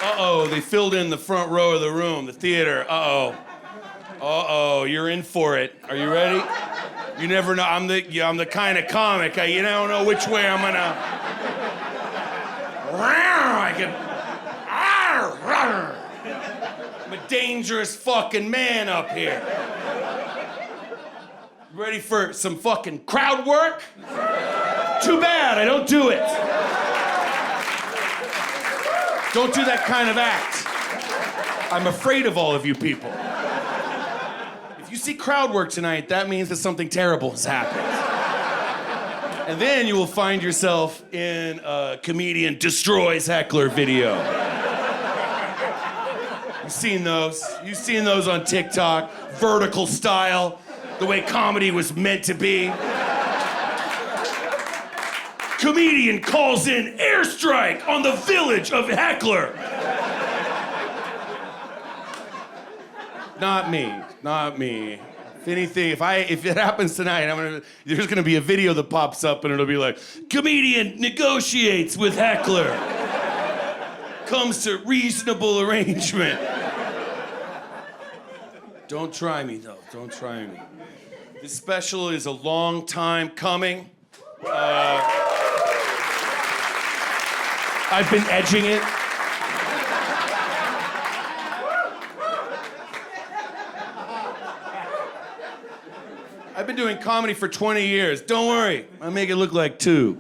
Uh-oh, they filled in the front row of the room, the theater. Uh-oh. Uh-oh, you're in for it. Are you ready? You never know. I'm the kind of comic. You don't know which way I'm gonna. I'm a dangerous fucking man up here. Ready for some fucking crowd work? Too bad, I don't do it. Don't do that kind of act. I'm afraid of all of you people. If you see crowd work tonight, that means that something terrible has happened. And then you will find yourself in a comedian destroys heckler video. You've seen those. You've seen those on TikTok. Vertical style, the way comedy was meant to be. Comedian calls in airstrike on the village of heckler. Not me, not me. If anything, if it happens tonight, there's gonna be a video that pops up and it'll be like, comedian negotiates with heckler. Comes to reasonable arrangement. Don't try me though, don't try me. This special is a long time coming. I've been edging it. I've been doing comedy for 20 years. Don't worry, I make it look like 2.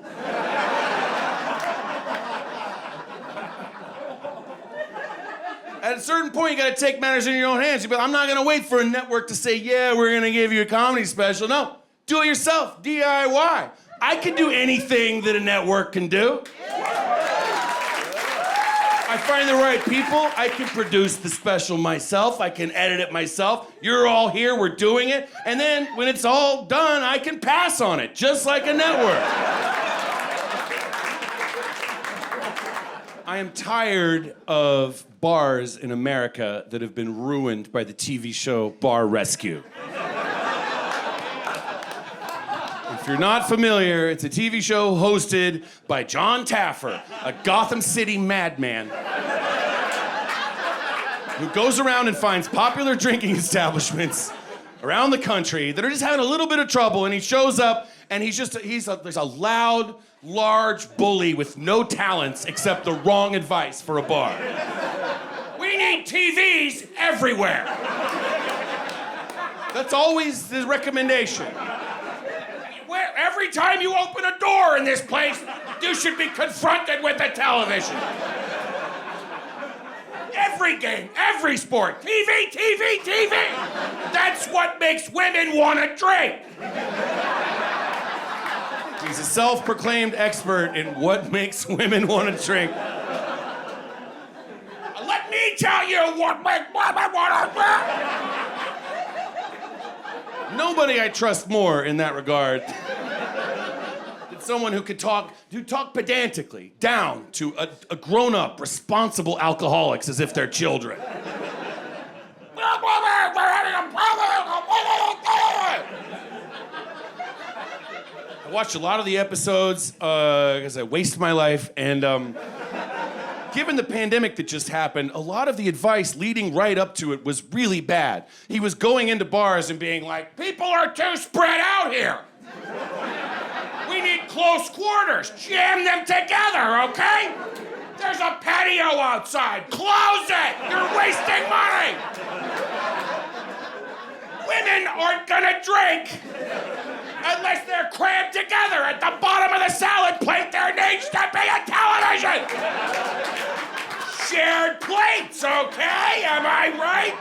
At a certain point, you gotta take matters in your own hands. But I'm not gonna wait for a network to say, yeah, we're gonna give you a comedy special. No, do it yourself, DIY. I can do anything that a network can do. I find the right people, I can produce the special myself, I can edit it myself. You're all here, we're doing it. And then when it's all done, I can pass on it, just like a network. I am tired of bars in America that have been ruined by the TV show Bar Rescue. If you're not familiar, it's a TV show hosted by John Taffer, a Gotham City madman who goes around and finds popular drinking establishments around the country that are just having a little bit of trouble, and he shows up and there's a loud, large bully with no talents except the wrong advice for a bar. We need TVs everywhere. That's always the recommendation. Every time you open a door in this place, you should be confronted with a television. Every game, every sport, TV, TV, TV. That's what makes women want to drink. He's a self-proclaimed expert in what makes women want to drink. Let me tell you what makes women want to drink. Nobody I trust more in that regard than someone who could talk pedantically down to a grown-up, responsible alcoholics as if they're children. I watched a lot of the episodes because I waste my life, and given the pandemic that just happened, a lot of the advice leading right up to it was really bad. He was going into bars and being like, people are too spread out here. We need close quarters. Jam them together, okay? There's a patio outside. Close it. You're wasting money. Women aren't gonna drink unless they're crammed together at the bottom of the salad plate. There needs to be a television. Shared plates, okay? Am I right?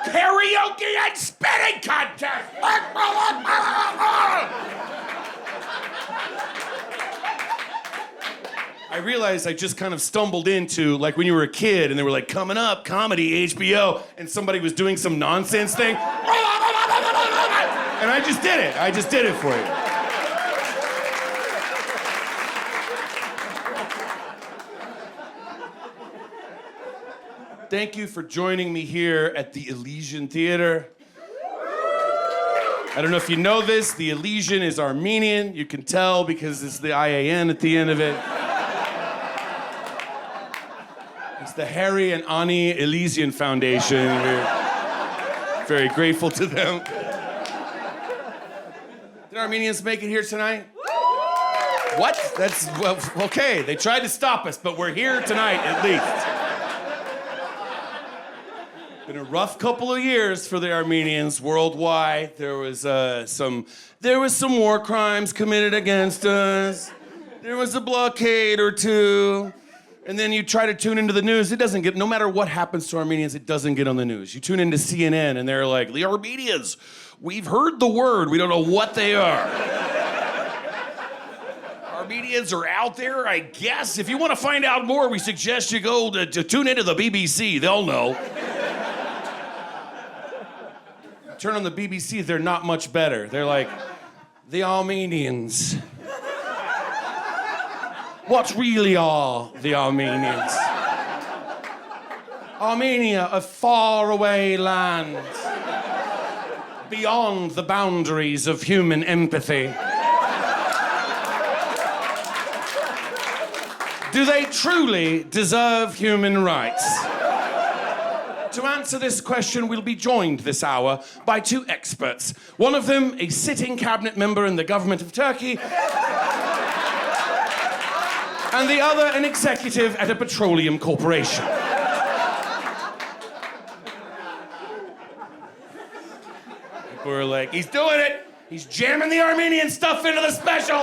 Karaoke and spitting contest. I realized I just kind of stumbled into, like when you were a kid and they were like, coming up, comedy, HBO, and somebody was doing some nonsense thing. And I just did it. I just did it for you. Thank you for joining me here at the Elysian Theater. I don't know if you know this, the Elysian is Armenian. You can tell because it's the IAN at the end of it. It's the Harry and Ani Elysian Foundation. We're very grateful to them. Did Armenians make it here tonight? What? That's, well, okay. They tried to stop us, but we're here tonight at least. Been a rough couple of years for the Armenians worldwide. There was some war crimes committed against us. There was a blockade or two. And then you try to tune into the news, it doesn't get, no matter what happens to Armenians, it doesn't get on the news. You tune into CNN and they're like, the Armenians, we've heard the word, we don't know what they are. Armenians are out there, I guess. If you want to find out more, we suggest you go to tune into the BBC, they'll know. Turn on the BBC, they're not much better. They're like, the Armenians. What really are the Armenians? Armenia, a faraway land, beyond the boundaries of human empathy. Do they truly deserve human rights? To answer this question, we'll be joined this hour by two experts. One of them, a sitting cabinet member in the government of Turkey, and the other, an executive at a petroleum corporation. People are like, he's doing it! He's jamming the Armenian stuff into the special!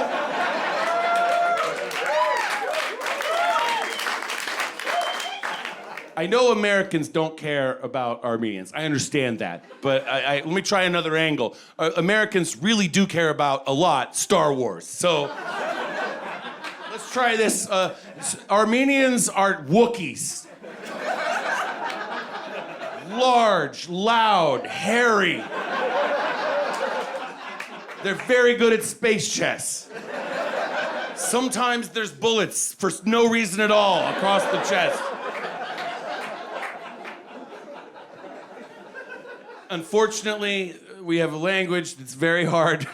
I know Americans don't care about Armenians. I understand that. But let me try another angle. Americans really do care about, a lot, Star Wars. So... let's try this. Armenians are Wookiees. Large, loud, hairy. They're very good at space chess. Sometimes there's bullets for no reason at all across the chest. Unfortunately, we have a language that's very hard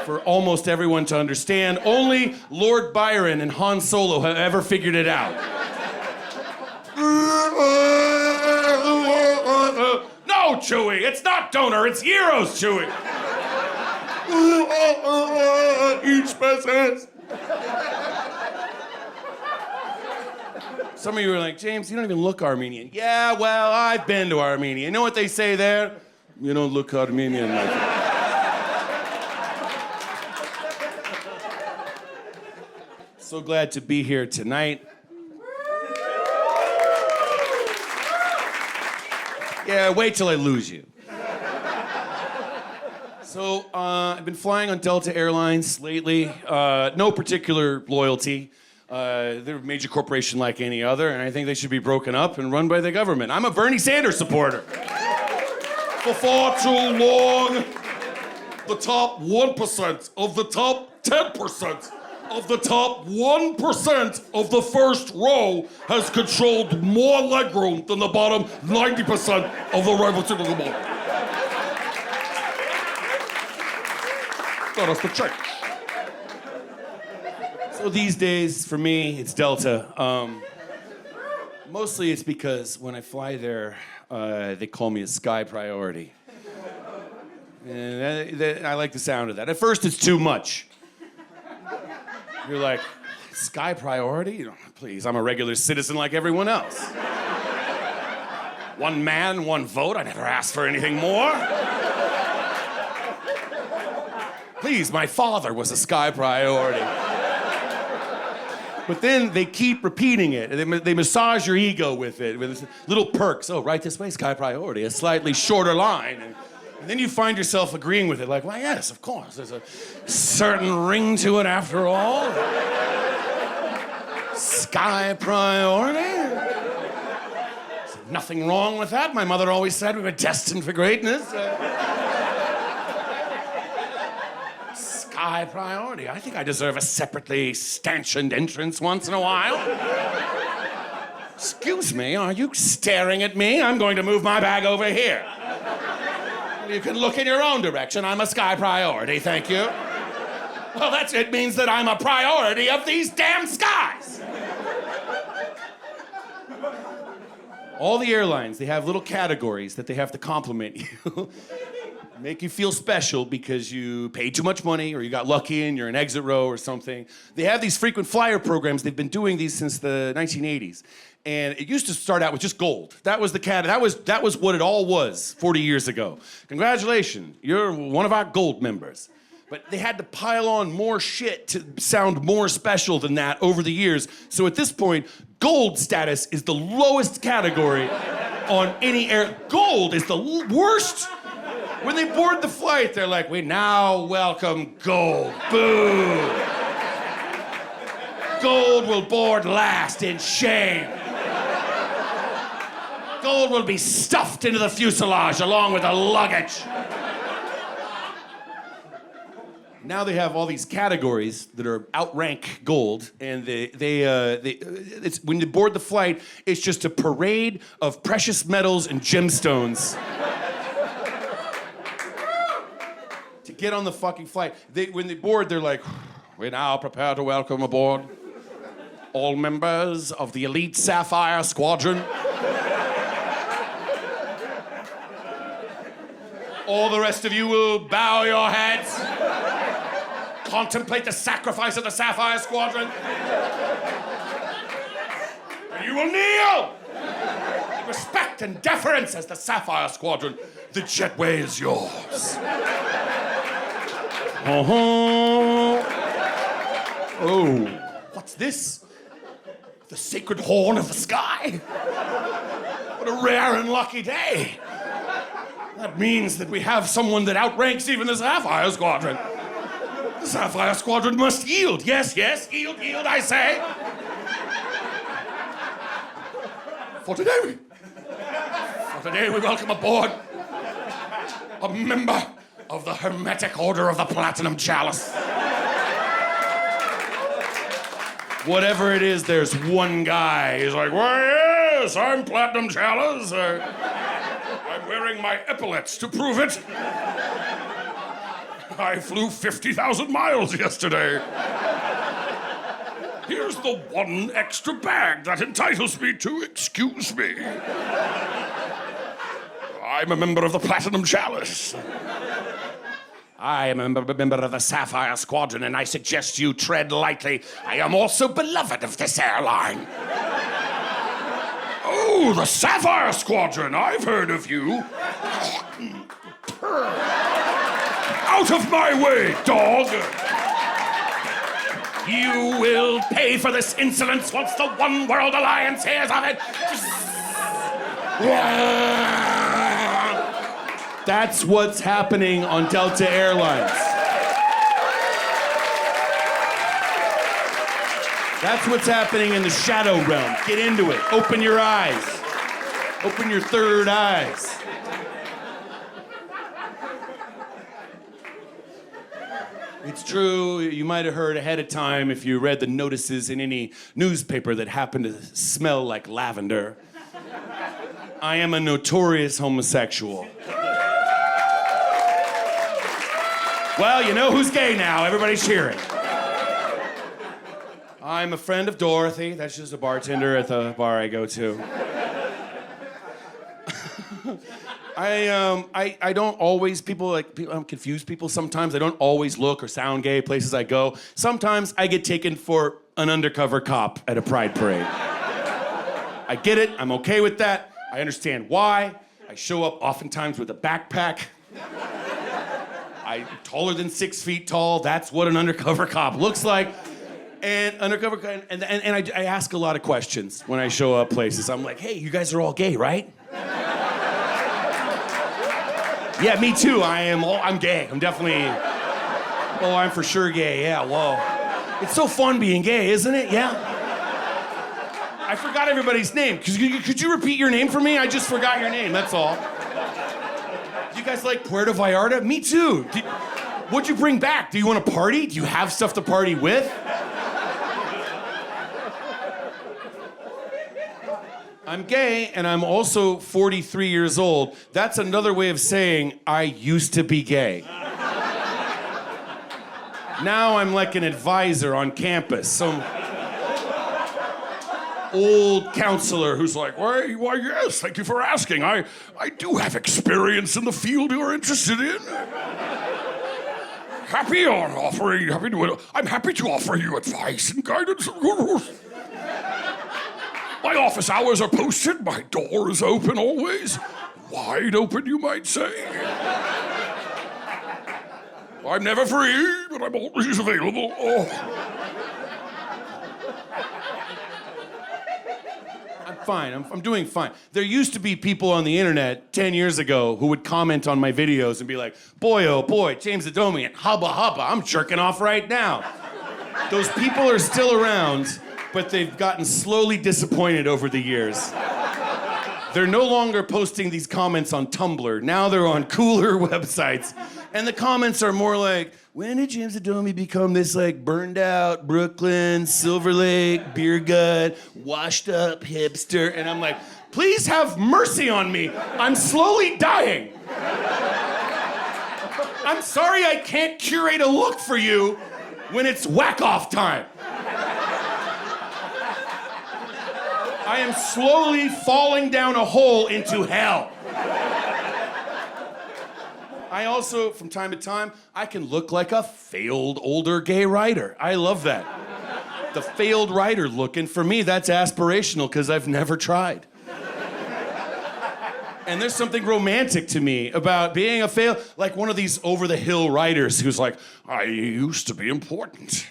for almost everyone to understand. Only Lord Byron and Han Solo have ever figured it out. No, Chewie, it's not Donor, it's Heroes, Chewie. Each person. Some of you are like, James, you don't even look Armenian. Yeah, well, I've been to Armenia. You know what they say there? You don't look Armenian like that. So glad to be here tonight. Yeah, wait till I lose you. So, I've been flying on Delta Airlines lately. No particular loyalty. They're a major corporation like any other, and I think they should be broken up and run by the government. I'm a Bernie Sanders supporter. For far too long, the top 1% of the top 10% of the top 1% of the first row has controlled more legroom than the bottom 90% of the right of the bottom. Got us to change. So these days, for me, it's Delta. Mostly it's because when I fly there, they call me a Sky Priority. And I like the sound of that. At first, it's too much. You're like, Sky Priority? Please, I'm a regular citizen like everyone else. One man, one vote. I never asked for anything more. Please, my father was a Sky Priority. But then they keep repeating it. They massage your ego with it, with little perks. Oh, right this way, Sky Priority. A slightly shorter line. And then you find yourself agreeing with it, like, well, yes, of course. There's a certain ring to it after all. Sky Priority. There's nothing wrong with that. My mother always said we were destined for greatness. Sky Priority. I think I deserve a separately stanchioned entrance once in a while. Excuse me, are you staring at me? I'm going to move my bag over here. You can look in your own direction. I'm a Sky Priority, thank you. Well, it means that I'm a priority of these damn skies. All the airlines, they have little categories that they have to compliment you. Make you feel special because you paid too much money or you got lucky and you're in exit row or something. They have these frequent flyer programs. They've been doing these since the 1980s. And it used to start out with just gold. That was the that was what it all was 40 years ago. Congratulations, you're one of our gold members. But they had to pile on more shit to sound more special than that over the years. So at this point, gold status is the lowest category on any air. Gold is the worst. When they board the flight, they're like, we now welcome gold. Boo. Gold will board last in shame. Gold will be stuffed into the fuselage along with the luggage. Now they have all these categories that are outrank gold, and it's, when you board the flight, it's just a parade of precious metals and gemstones. To get on the fucking flight. When they board, they're like, we now prepare to welcome aboard all members of the elite Sapphire Squadron. All the rest of you will bow your heads. Contemplate the sacrifice of the Sapphire Squadron. And you will kneel. Respect and deference as the Sapphire Squadron. The jetway is yours. Oh, what's this? The sacred horn of the sky? What a rare and lucky day. That means that we have someone that outranks even the Sapphire Squadron. The Sapphire Squadron must yield. Yes, yes, yield, yield, I say. For today we welcome aboard a member of the Hermetic Order of the Platinum Chalice. Whatever it is, there's one guy. He's like, well, yes, I'm Platinum Chalice. I'm wearing my epaulets to prove it. I flew 50,000 miles yesterday. Here's the one extra bag that entitles me to excuse me. I'm a member of the Platinum Chalice. I am a member of the Sapphire Squadron, and I suggest you tread lightly. I am also beloved of this airline. Oh, the Sapphire Squadron, I've heard of you. Out of my way, dog! You will pay for this insolence once the One World Alliance hears of it. That's what's happening on Delta Airlines. That's what's happening in the shadow realm. Get into it. Open your eyes. Open your third eyes. It's true, you might have heard ahead of time if you read the notices in any newspaper that happened to smell like lavender. I am a notorious homosexual. Well, you know who's gay now. Everybody's cheering. I'm a friend of Dorothy. That's just a bartender at the bar I go to. I don't always, I'm confused people sometimes. I don't always look or sound gay places I go. Sometimes I get taken for an undercover cop at a pride parade. I get it. I'm okay with that. I understand why. I show up oftentimes with a backpack. I'm taller than 6 feet tall. That's what an undercover cop looks like. And I ask a lot of questions when I show up places. I'm like, hey, you guys are all gay, right? Yeah, me too. I'm gay. I'm definitely, oh, I'm for sure gay. Yeah, whoa. It's so fun being gay, isn't it? Yeah. I forgot everybody's name. Could you repeat your name for me? I just forgot your name, that's all. You guys like Puerto Vallarta? Me too. What'd you bring back? Do you want to party? Do you have stuff to party with? I'm gay, and I'm also 43 years old. That's another way of saying I used to be gay. Now I'm like an advisor on campus, so old counselor who's like, why, yes, thank you for asking. I do have experience in the field you're interested in. I'm happy to offer you advice and guidance. My office hours are posted. My door is open always. Wide open, you might say. I'm never free, but I'm always available. Oh. I'm fine. I'm doing fine. There used to be people on the internet 10 years ago who would comment on my videos and be like, boy, oh boy, James Adomian, hubba hubba, I'm jerking off right now. Those people are still around, but they've gotten slowly disappointed over the years. They're no longer posting these comments on Tumblr. Now they're on cooler websites. And the comments are more like, when did James Adomian become this like burned out Brooklyn, Silver Lake, beer gut, washed up hipster? And I'm like, please have mercy on me. I'm slowly dying. I'm sorry I can't curate a look for you when it's whack-off time. I am slowly falling down a hole into hell. I also, from time to time, I can look like a failed older gay writer. I love that. The failed writer looking, for me, that's aspirational because I've never tried. And there's something romantic to me about being a like one of these over-the-hill writers who's like, I used to be important.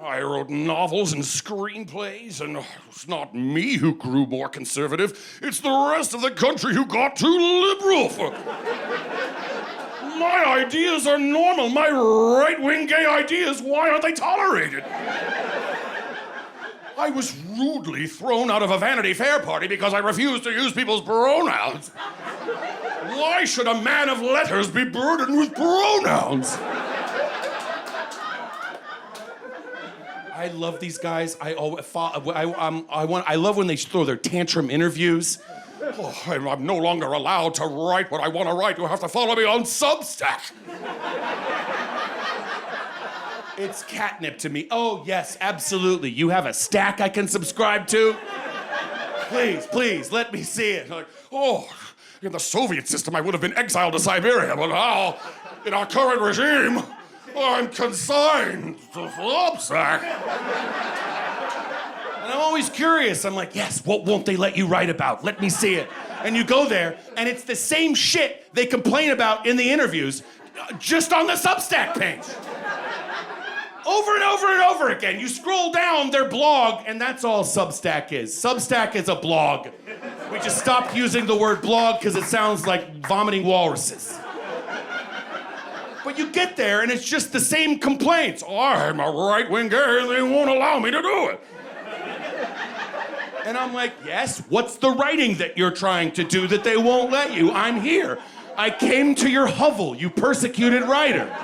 I wrote novels and screenplays, and it's not me who grew more conservative. It's the rest of the country who got too liberal. My ideas are normal. My right-wing gay ideas, why aren't they tolerated? I was rudely thrown out of a Vanity Fair party because I refused to use people's pronouns. Why should a man of letters be burdened with pronouns? I love these guys. I love when they throw their tantrum interviews. Oh, I'm no longer allowed to write what I want to write. You have to follow me on Substack. It's catnip to me. Oh, yes, absolutely. You have a stack I can subscribe to? Please, let me see it. Like, oh, in the Soviet system, I would have been exiled to Siberia, but now, in our current regime, I'm consigned to Substack. And I'm always curious. I'm like, yes, what won't they let you write about? Let me see it. And you go there, and it's the same shit they complain about in the interviews, just on the Substack page. Over and over and over again. You scroll down their blog, and that's all Substack is. Substack is a blog. We just stopped using the word blog because it sounds like vomiting walruses. But you get there, and it's just the same complaints. Oh, I'm a right-wing gay, and they won't allow me to do it. And I'm like, yes, what's the writing that you're trying to do that they won't let you? I'm here. I came to your hovel, you persecuted writer.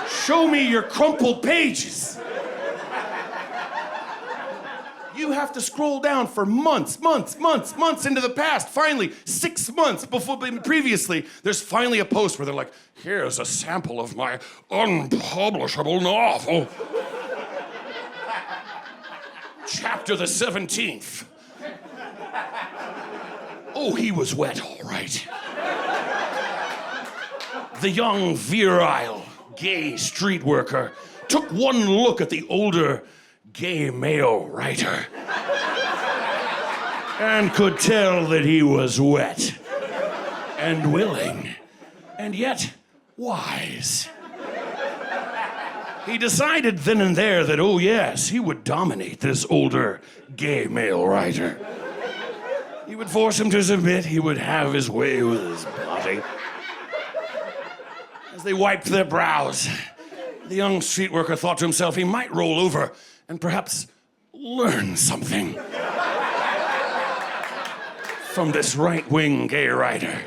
Show me your crumpled pages. You have to scroll down for months into the past. Finally, 6 months previously, there's finally a post where they're like, here's a sample of my unpublishable novel. Chapter the 17th. Oh, he was wet, all right. The young, virile, gay street worker took one look at the older, gay male writer and could tell that he was wet and willing and yet wise. He decided then and there that, oh yes, he would dominate this older gay male writer. He would force him to submit. He would have his way with his body. As they wiped their brows, the young street worker thought to himself he might roll over and perhaps learn something from this right-wing gay writer.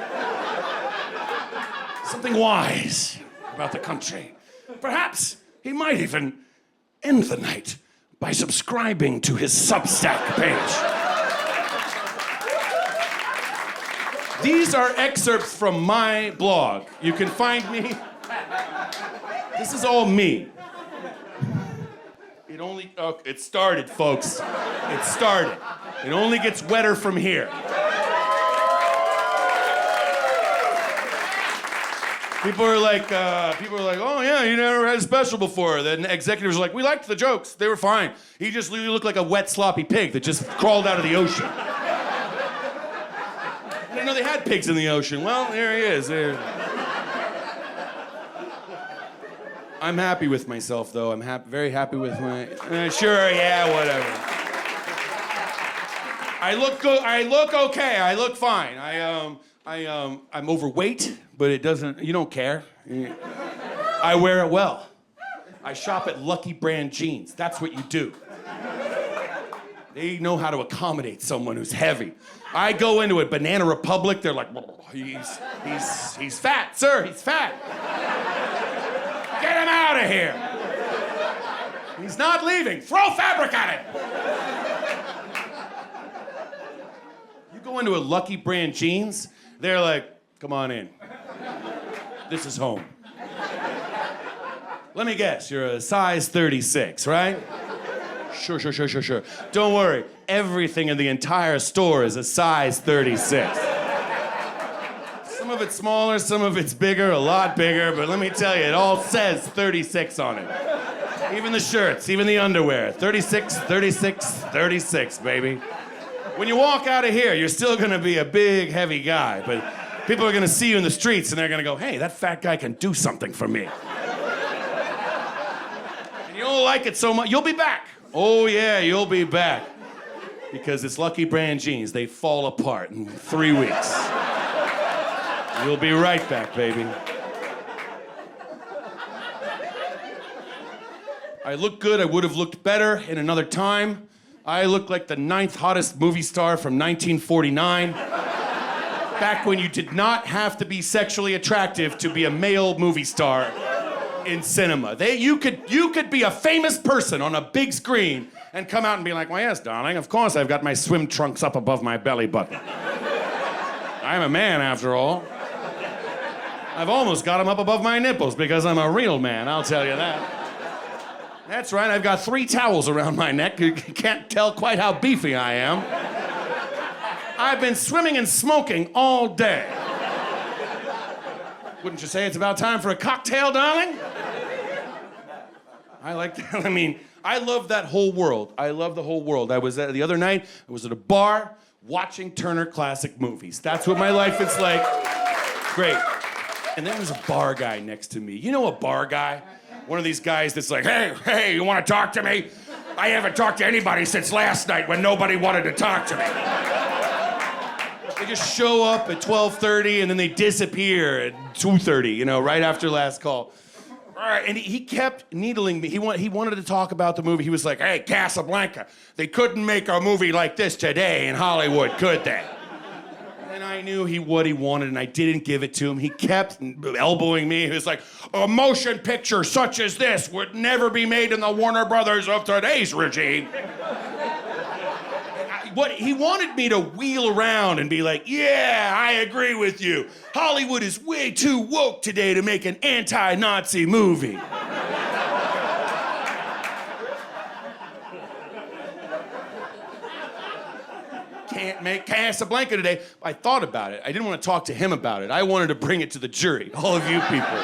Something wise about the country. Perhaps he might even end the night by subscribing to his Substack page. These are excerpts from my blog. You can find me. This is all me. It started, folks. It started. It only gets wetter from here. People are like, oh yeah, you never had a special before. Then executives are like, we liked the jokes. They were fine. He just literally looked like a wet, sloppy pig that just crawled out of the ocean. I didn't know they had pigs in the ocean. Well, there he is. There. I'm happy with myself, though. I'm very happy with my... sure, yeah, whatever. I look good. I look okay. I look fine. I'm overweight, but it doesn't... You don't care. I wear it well. I shop at Lucky Brand Jeans. That's what you do. They know how to accommodate someone who's heavy. I go into it, Banana Republic, they're like, he's fat, sir, he's fat. Get him out of here. He's not leaving. Throw fabric at him. You go into a Lucky Brand Jeans, they're like, come on in. This is home. Let me guess, you're a size 36, right? Sure. Don't worry, everything in the entire store is a size 36. Some of it's smaller, some of it's bigger, a lot bigger, but let me tell you, it all says 36 on it. Even the shirts, even the underwear. 36, 36, 36, baby. When you walk out of here, you're still gonna be a big, heavy guy, but people are gonna see you in the streets and they're gonna go, hey, that fat guy can do something for me. And you don't like it so much, you'll be back. Oh yeah, you'll be back. Because it's Lucky Brand Jeans, they fall apart in 3 weeks. You'll be right back, baby. I look good, I would have looked better in another time. I look like the 9th hottest movie star from 1949. Back when you did not have to be sexually attractive to be a male movie star in cinema. You could be a famous person on a big screen and come out and be like, well, yes, darling, of course I've got my swim trunks up above my belly button. I'm a man, after all. I've almost got them up above my nipples because I'm a real man, I'll tell you that. That's right, I've got 3 towels around my neck. You can't tell quite how beefy I am. I've been swimming and smoking all day. Wouldn't you say it's about time for a cocktail, darling? I like that. I mean, I love that whole world. I love the whole world. The other night, I was at a bar watching Turner Classic Movies. That's what my life is like. Great. And then there's a bar guy next to me. You know a bar guy? One of these guys that's like, hey, you want to talk to me? I haven't talked to anybody since last night when nobody wanted to talk to me. They just show up at 12:30 and then they disappear at 2:30, right after last call. All right, and he kept needling me. He wanted to talk about the movie. He was like, hey, Casablanca, they couldn't make a movie like this today in Hollywood, could they? And I knew what he wanted, and I didn't give it to him. He kept elbowing me. He was like, a motion picture such as this would never be made in the Warner Brothers of today's regime. He wanted me to wheel around and be like, yeah, I agree with you. Hollywood is way too woke today to make an anti-Nazi movie. Can't make Casablanca today. I thought about it. I didn't want to talk to him about it. I wanted to bring it to the jury, all of you people.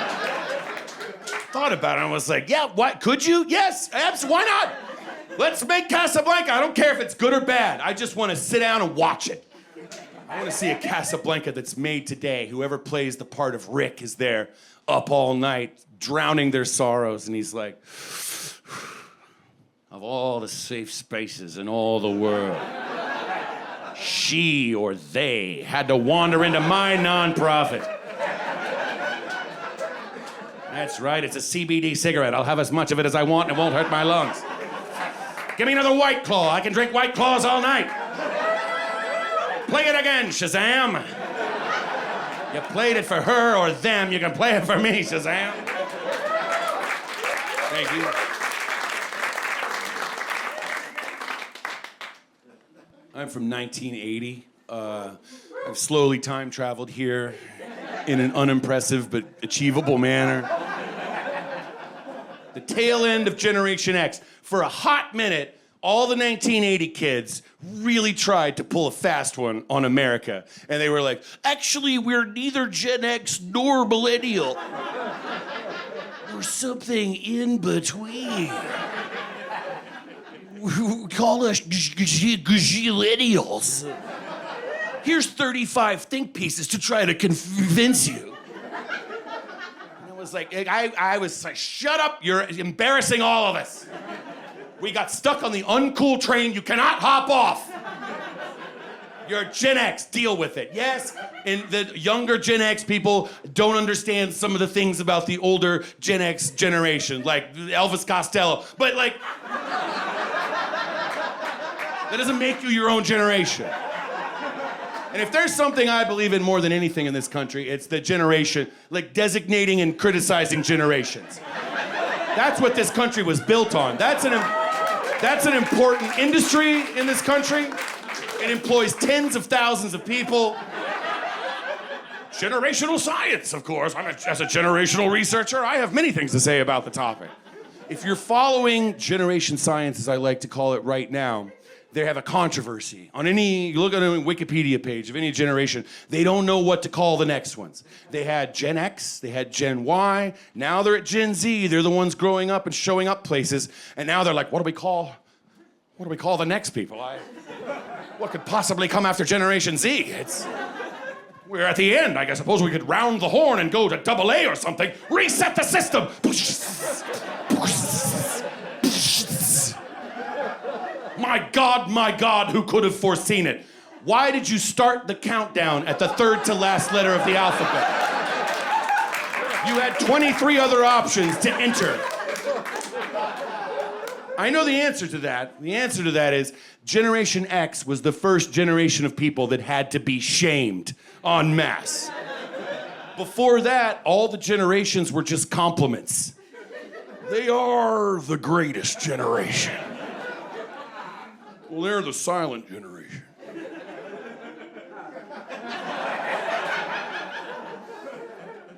Thought about it. I was like, yeah, what? Could you? Yes, why not? Let's make Casablanca. I don't care if it's good or bad. I just want to sit down and watch it. I want to see a Casablanca that's made today. Whoever plays the part of Rick is there up all night, drowning their sorrows, and he's like, of all the safe spaces in all the world, she or they had to wander into my nonprofit. That's right, it's a CBD cigarette. I'll have as much of it as I want and it won't hurt my lungs. Give me another White Claw. I can drink White Claws all night. Play it again, Shazam. You played it for her or them. You can play it for me, Shazam. Thank you. I'm from 1980. I've slowly time traveled here in an unimpressive but achievable manner. the tail end of Generation X. For a hot minute, all the 1980 kids really tried to pull a fast one on America. And they were like, actually, we're neither Gen X nor millennial. We're something in between. Call us gazillennials. Here's 35 think pieces to try to convince you. And it was like, I was like, shut up, you're embarrassing all of us. We got stuck on the uncool train, you cannot hop off. You're Gen X, deal with it. Yes, and the younger Gen X people don't understand some of the things about the older Gen X generation, like Elvis Costello, but like, that doesn't make you your own generation. And if there's something I believe in more than anything in this country, it's the generation, like designating and criticizing generations. That's what this country was built on. That's an important industry in this country. It employs tens of thousands of people. Generational science, of course. As a generational researcher, I have many things to say about the topic. If you're following generation science, as I like to call it right now, they have a controversy. You look at a Wikipedia page of any generation, they don't know what to call the next ones. They had Gen X, they had Gen Y, now they're at Gen Z. They're the ones growing up and showing up places, and now they're like, what do we call the next people? What could possibly come after Generation Z? We're at the end. I suppose we could round the horn and go to AA or something. Reset the system. My God, who could have foreseen it? Why did you start the countdown at the third to last letter of the alphabet? You had 23 other options to enter. I know the answer to that. The answer to that is Generation X was the first generation of people that had to be shamed en masse. Before that, all the generations were just compliments. They are the greatest generation. Well, they're the silent generation.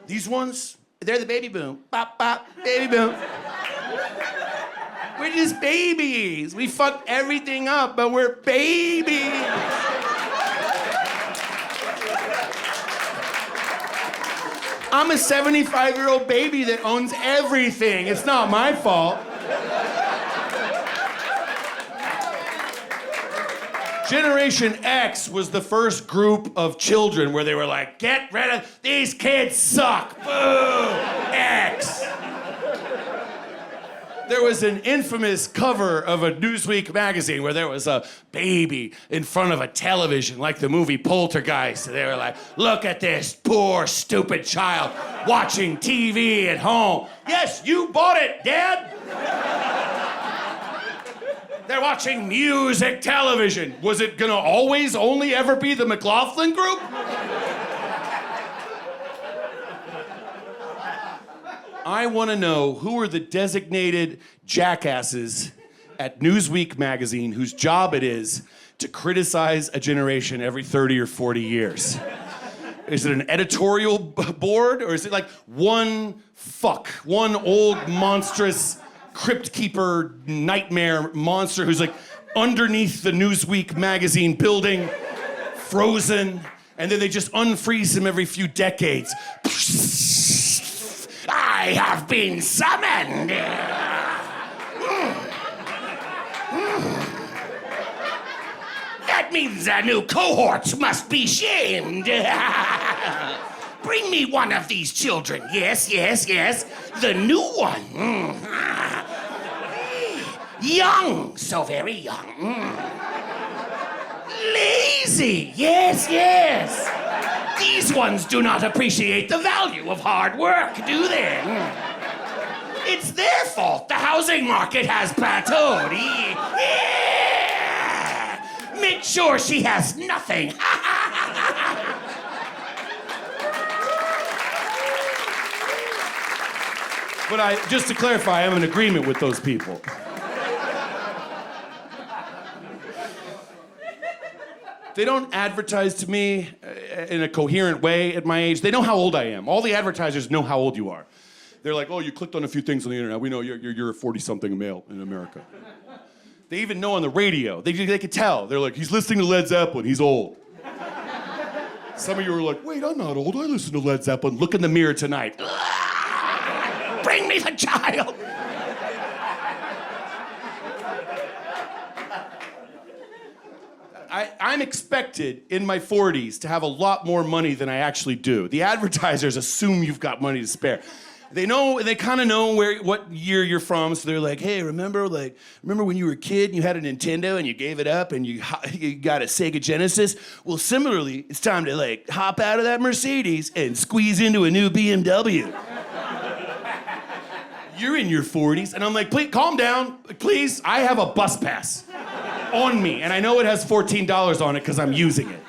These ones, they're the baby boom. Bop, bop, baby boom. We're just babies. We fucked everything up, but we're babies. I'm a 75-year-old baby that owns everything. It's not my fault. Generation X was the first group of children where they were like, get rid of, these kids suck. Boo! X. There was an infamous cover of a Newsweek magazine where there was a baby in front of a television, like the movie Poltergeist. They were like, look at this poor, stupid child watching TV at home. Yes, you bought it, Dad. They're watching music television. Was it gonna always only ever be the McLaughlin group? I want to know who are the designated jackasses at Newsweek magazine whose job it is to criticize a generation every 30 or 40 years. Is it an editorial board, or is it like one old monstrous crypt keeper nightmare monster who's like underneath the Newsweek magazine building, frozen, and then they just unfreeze him every few decades. I have been summoned. That means the new cohorts must be shamed. Bring me one of these children. Yes. The new one. Young, so very young. Lazy. Yes. These ones do not appreciate the value of hard work, do they? It's their fault the housing market has plateaued. Yeah. Make sure she has nothing. But just to clarify, I'm in agreement with those people. They don't advertise to me in a coherent way at my age. They know how old I am. All the advertisers know how old you are. They're like, oh, you clicked on a few things on the internet. We know you're a 40-something male in America. They even know on the radio. They could tell. They're like, he's listening to Led Zeppelin. He's old. Some of you are like, wait, I'm not old. I listen to Led Zeppelin. Look in the mirror tonight. Bring me the child. I'm expected in my 40s to have a lot more money than I actually do. The advertisers assume you've got money to spare. They kind of know what year you're from, so they're like, hey, remember when you were a kid and you had a Nintendo and you gave it up and you got a Sega Genesis? Well, similarly, it's time to hop out of that Mercedes and squeeze into a new BMW. You're in your 40s, and I'm like, please, calm down, please. I have a bus pass on me, and I know it has $14 on it because I'm using it.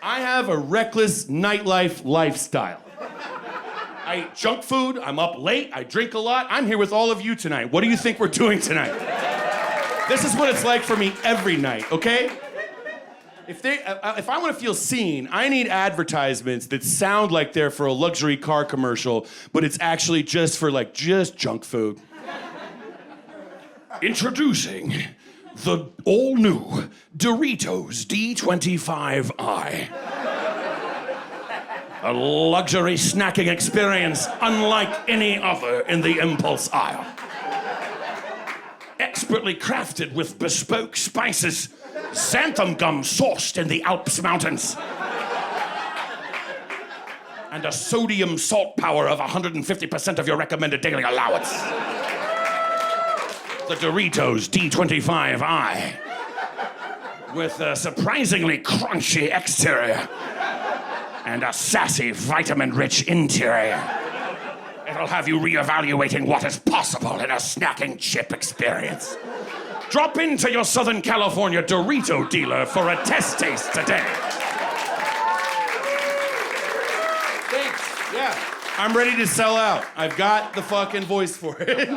I have a reckless nightlife lifestyle. I eat junk food, I'm up late, I drink a lot. I'm here with all of you tonight. What do you think we're doing tonight? This is what it's like for me every night, okay? If I want to feel seen, I need advertisements that sound like they're for a luxury car commercial, but it's actually just for just junk food. Introducing the all-new Doritos D25i. A luxury snacking experience unlike any other in the impulse aisle. Expertly crafted with bespoke spices, xanthan gum sourced in the Alps mountains, and a sodium salt power of 150% of your recommended daily allowance. The Doritos D25i, with a surprisingly crunchy exterior and a sassy, vitamin-rich interior. It'll have you reevaluating what is possible in a snacking chip experience. Drop into your Southern California Dorito dealer for a test taste today. Thanks, yeah. I'm ready to sell out. I've got the fucking voice for it.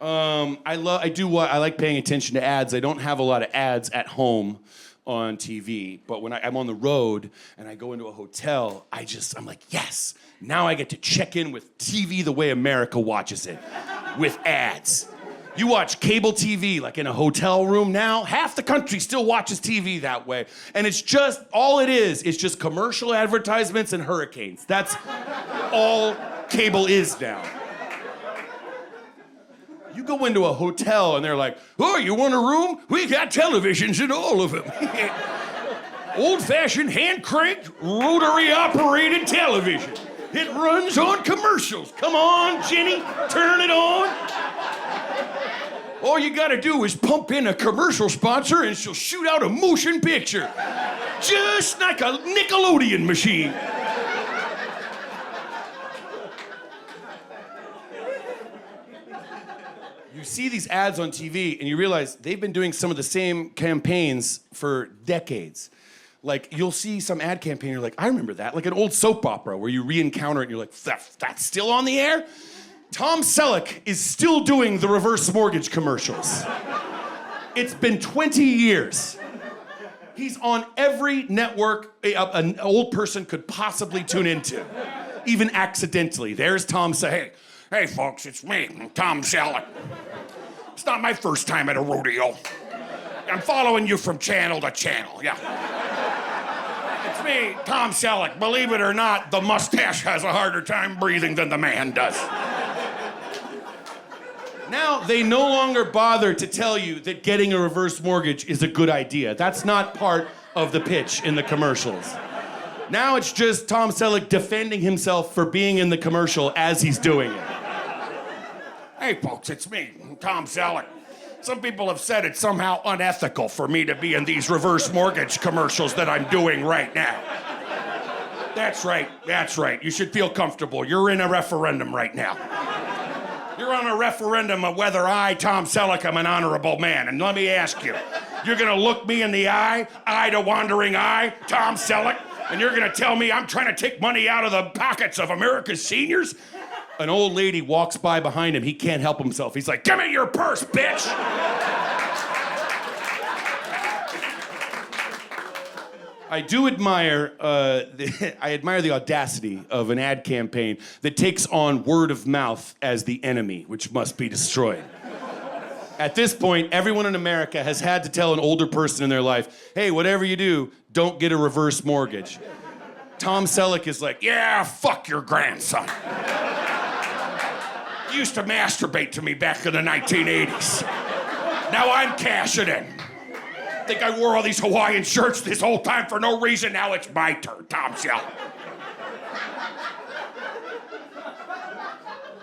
I like paying attention to ads. I don't have a lot of ads at home on TV, but when I'm on the road and I go into a hotel, I'm like, yes, now I get to check in with TV the way America watches it, with ads. You watch cable TV in a hotel room now, half the country still watches TV that way, and it's just, all it is just commercial advertisements and hurricanes. That's all cable is now. You go into a hotel and they're like, oh, you want a room? We got televisions in all of them. Old-fashioned, hand-cranked, rotary-operated television. It runs on commercials. Come on, Jenny, turn it on. All you gotta do is pump in a commercial sponsor and she'll shoot out a motion picture. Just like a Nickelodeon machine. You see these ads on TV and you realize they've been doing some of the same campaigns for decades. You'll see some ad campaign, you're like, I remember that. Like an old soap opera where you re-encounter it and you're like, that's still on the air? Tom Selleck is still doing the reverse mortgage commercials. It's been 20 years. He's on every network an old person could possibly tune into, even accidentally. There's Tom Selleck. Hey folks, it's me, Tom Selleck. It's not my first time at a rodeo. I'm following you from channel to channel, yeah. It's me, Tom Selleck. Believe it or not, the mustache has a harder time breathing than the man does. Now, they no longer bother to tell you that getting a reverse mortgage is a good idea. That's not part of the pitch in the commercials. Now it's just Tom Selleck defending himself for being in the commercial as he's doing it. Hey, folks, it's me, Tom Selleck. Some people have said it's somehow unethical for me to be in these reverse mortgage commercials that I'm doing right now. That's right. You should feel comfortable. You're in a referendum right now. You're on a referendum of whether I, Tom Selleck, am an honorable man. And let me ask you, you're gonna look me in the eye to wandering eye, Tom Selleck, and you're gonna tell me I'm trying to take money out of the pockets of America's seniors? An old lady walks by behind him. He can't help himself. He's like, give me your purse, bitch! I do admire, I admire the audacity of an ad campaign that takes on word of mouth as the enemy, which must be destroyed. At this point, everyone in America has had to tell an older person in their life, hey, whatever you do, don't get a reverse mortgage. Tom Selleck is like, yeah, fuck your grandson. He used to masturbate to me back in the 1980s. Now I'm cashing in. Think I wore all these Hawaiian shirts this whole time for no reason? Now it's my turn, Tom Selleck.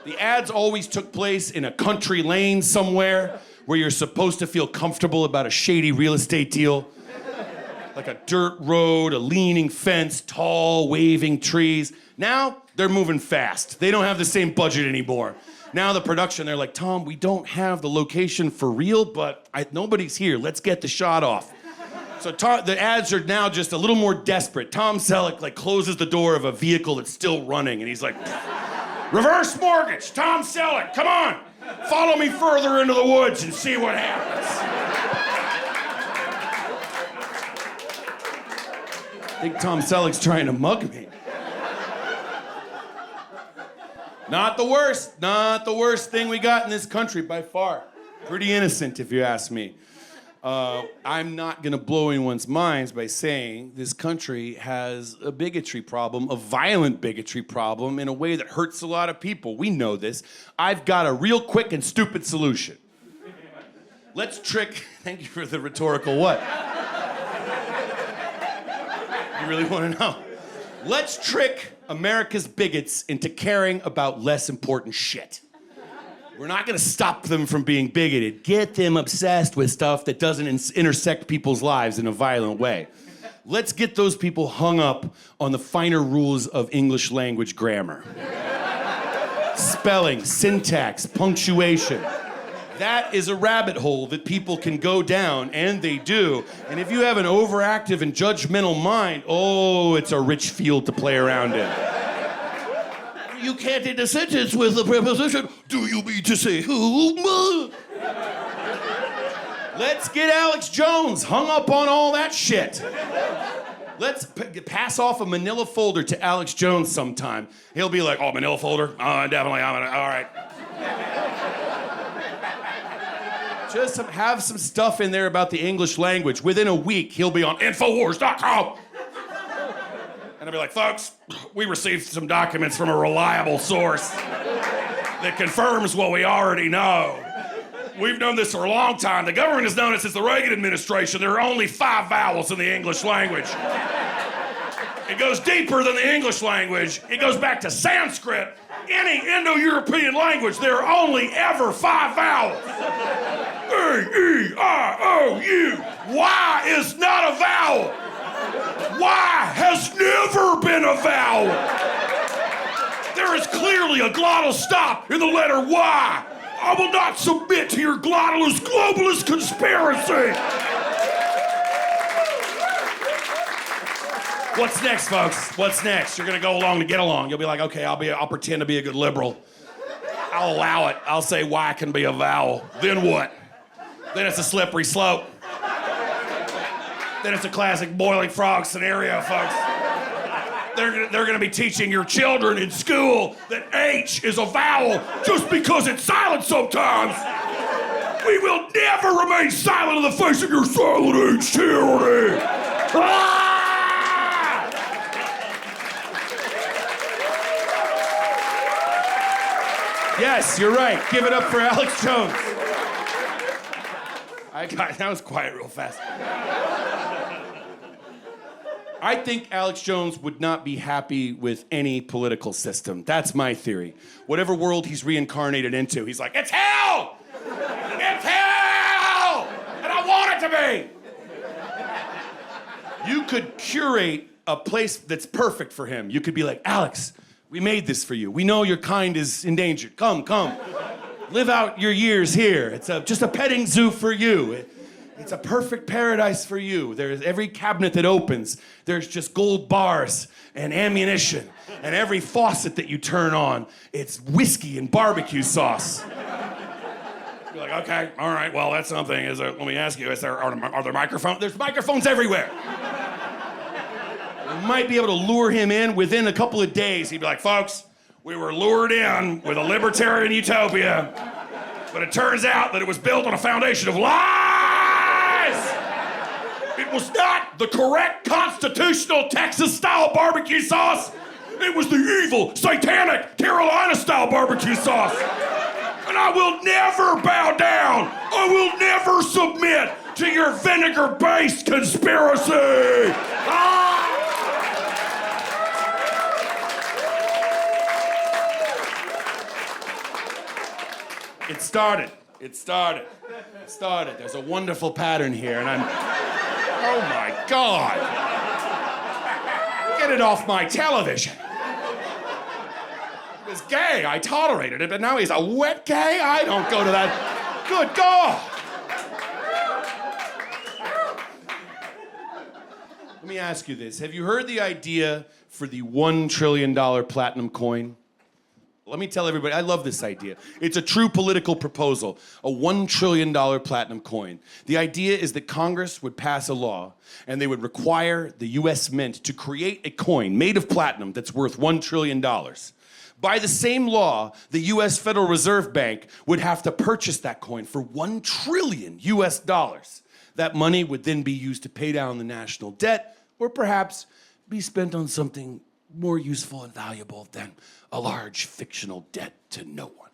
The ads always took place in a country lane somewhere where you're supposed to feel comfortable about a shady real estate deal. Like a dirt road, a leaning fence, tall, waving trees. Now, they're moving fast. They don't have the same budget anymore. Now the production, they're like, Tom, we don't have the location for real, but nobody's here. Let's get the shot off. So the ads are now just a little more desperate. Tom Selleck closes the door of a vehicle that's still running, and he's like, reverse mortgage, Tom Selleck, come on. Follow me further into the woods and see what happens. I think Tom Selleck's trying to mug me. Not the worst thing we got in this country by far. Pretty innocent, if you ask me. I'm not gonna blow anyone's minds by saying this country has a bigotry problem, a violent bigotry problem, in a way that hurts a lot of people. We know this. I've got a real quick and stupid solution. Let's trick, thank you for the rhetorical what? You really wanna know? Let's trick America's bigots into caring about less important shit. We're not gonna stop them from being bigoted. Get them obsessed with stuff that doesn't intersect people's lives in a violent way. Let's get those people hung up on the finer rules of English language grammar. Spelling, syntax, punctuation. That is a rabbit hole that people can go down, and they do. And if you have an overactive and judgmental mind, oh, it's a rich field to play around in. You can't end a sentence with a preposition. Do you mean to say whom? Let's get Alex Jones hung up on all that shit. Let's pass off a manila folder to Alex Jones sometime. He'll be like, oh, manila folder? Oh, definitely, all right. Just have some stuff in there about the English language. Within a week, he'll be on Infowars.com. And I'll be like, folks, we received some documents from a reliable source that confirms what we already know. We've known this for a long time. The government has known it since the Reagan administration. There are only 5 vowels in the English language. It goes deeper than the English language. It goes back to Sanskrit. Any Indo-European language, there are only ever 5 vowels. A-E-I-O-U. Y is not a vowel. Y has never been a vowel. There is clearly a glottal stop in the letter Y. I will not submit to your glottalist globalist conspiracy. What's next, folks? What's next? You're gonna go along to get along. You'll be like, okay, I'll pretend to be a good liberal. I'll allow it. I'll say Y can be a vowel. Then what? Then it's a slippery slope. Then it's a classic boiling frog scenario, folks. They're gonna be teaching your children in school that H is a vowel just because it's silent sometimes. We will never remain silent in the face of your silent H tyranny. Ah! Yes, you're right. Give it up for Alex Jones. That was quiet real fast. I think Alex Jones would not be happy with any political system. That's my theory. Whatever world he's reincarnated into, he's like, it's hell! It's hell! And I want it to be! You could curate a place that's perfect for him. You could be like, Alex, we made this for you. We know your kind is endangered. Come. Live out your years here. It's just a petting zoo for you. It's a perfect paradise for you. There's every cabinet that opens, there's just gold bars and ammunition. And every faucet that you turn on, it's whiskey and barbecue sauce. You're like, okay, all right, well, that's something. Let me ask you, are there microphones? There's microphones everywhere. We might be able to lure him in within a couple of days. He'd be like, folks, we were lured in with a libertarian utopia, but it turns out that it was built on a foundation of lies. It was not the correct constitutional Texas-style barbecue sauce. It was the evil, satanic, Carolina-style barbecue sauce. And I will never bow down. I will never submit to your vinegar-based conspiracy. Ah! It started. There's a wonderful pattern here, and oh my God. Get it off my television. He was gay, I tolerated it, but now he's a wet gay? I don't go to that. Good God. Let me ask you this. Have you heard the idea for the $1 trillion platinum coin? Let me tell everybody, I love this idea. It's a true political proposal, a $1 trillion platinum coin. The idea is that Congress would pass a law and they would require the US Mint to create a coin made of platinum that's worth $1 trillion. By the same law, the US Federal Reserve Bank would have to purchase that coin for $1 trillion US dollars. That money would then be used to pay down the national debt or perhaps be spent on something more useful and valuable than a large fictional debt to no one.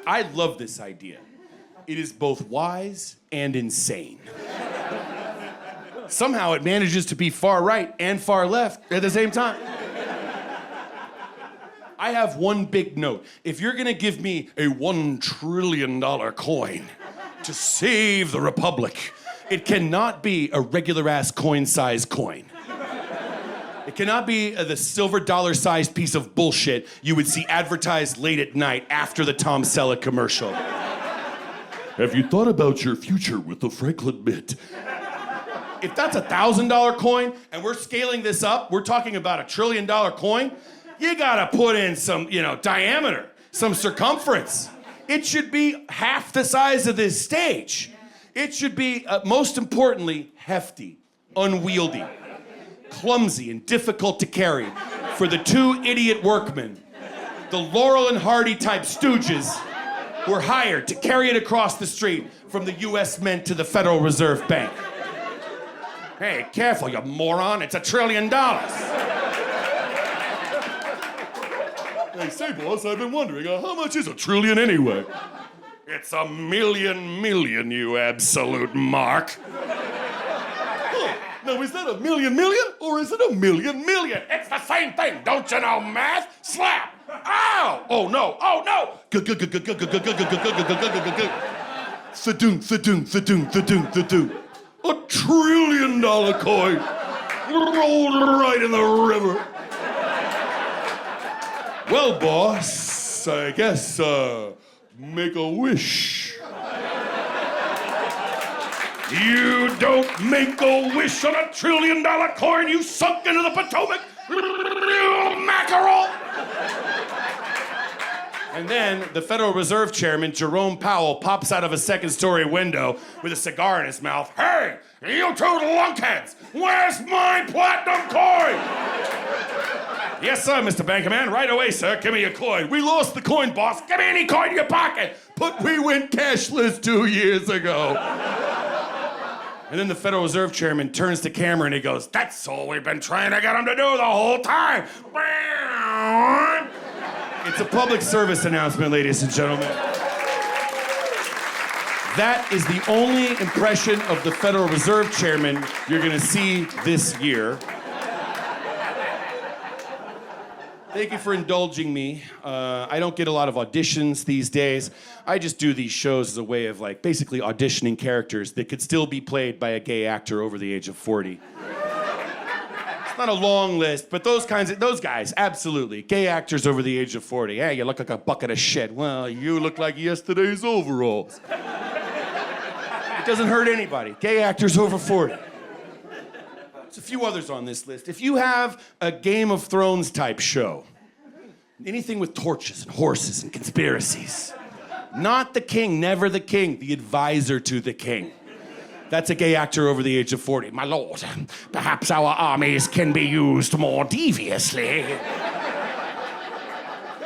I love this idea. It is both wise and insane. Somehow it manages to be far right and far left at the same time. I have one big note. If you're gonna give me a $1 trillion coin to save the Republic, it cannot be a regular-ass coin-sized coin. It cannot be the silver dollar-sized piece of bullshit you would see advertised late at night after the Tom Selleck commercial. Have you thought about your future with the Franklin Mint? If that's a $1,000 coin and we're scaling this up, we're talking about $1 trillion coin, you gotta put in some, diameter, some circumference. It should be half the size of this stage. It should be, most importantly, hefty, unwieldy, clumsy, and difficult to carry for the two idiot workmen, the Laurel and Hardy type stooges, were hired to carry it across the street from the US Mint to the Federal Reserve Bank. Hey, careful, you moron, it's $1 trillion. Hey, say, boss, I've been wondering, how much is $1 trillion anyway? It's $1 million, you absolute mark. Now, is that $1 million or is it $1 million? It's the same thing. Don't you know math? Slap. Ow! Oh, no. Oh, no. Thadoon. $1 trillion coin rolled right in the river. Well, boss, I guess, make a wish. You don't make a wish on $1 trillion coin, you sunk into the Potomac, mackerel! And then the Federal Reserve Chairman, Jerome Powell, pops out of a second-story window with a cigar in his mouth. Hey, you two lunkheads, where's my platinum coin? Yes, sir, Mr. Bankerman. Right away, sir. Give me your coin. We lost the coin, boss. Give me any coin in your pocket. But we went cashless 2 years ago. And then the Federal Reserve Chairman turns to camera and he goes, that's all we've been trying to get him to do the whole time. It's a public service announcement, ladies and gentlemen. That is the only impression of the Federal Reserve Chairman you're going to see this year. Thank you for indulging me. I don't get a lot of auditions these days. I just do these shows as a way of basically auditioning characters that could still be played by a gay actor over the age of 40. It's not a long list, but those guys, absolutely. Gay actors over the age of 40. Hey, you look like a bucket of shit. Well, you look like yesterday's overalls. It doesn't hurt anybody. Gay actors over 40. There's a few others on this list. If you have a Game of Thrones type show, anything with torches and horses and conspiracies, not the king, never the king, the advisor to the king. That's a gay actor over the age of 40. My lord, perhaps our armies can be used more deviously.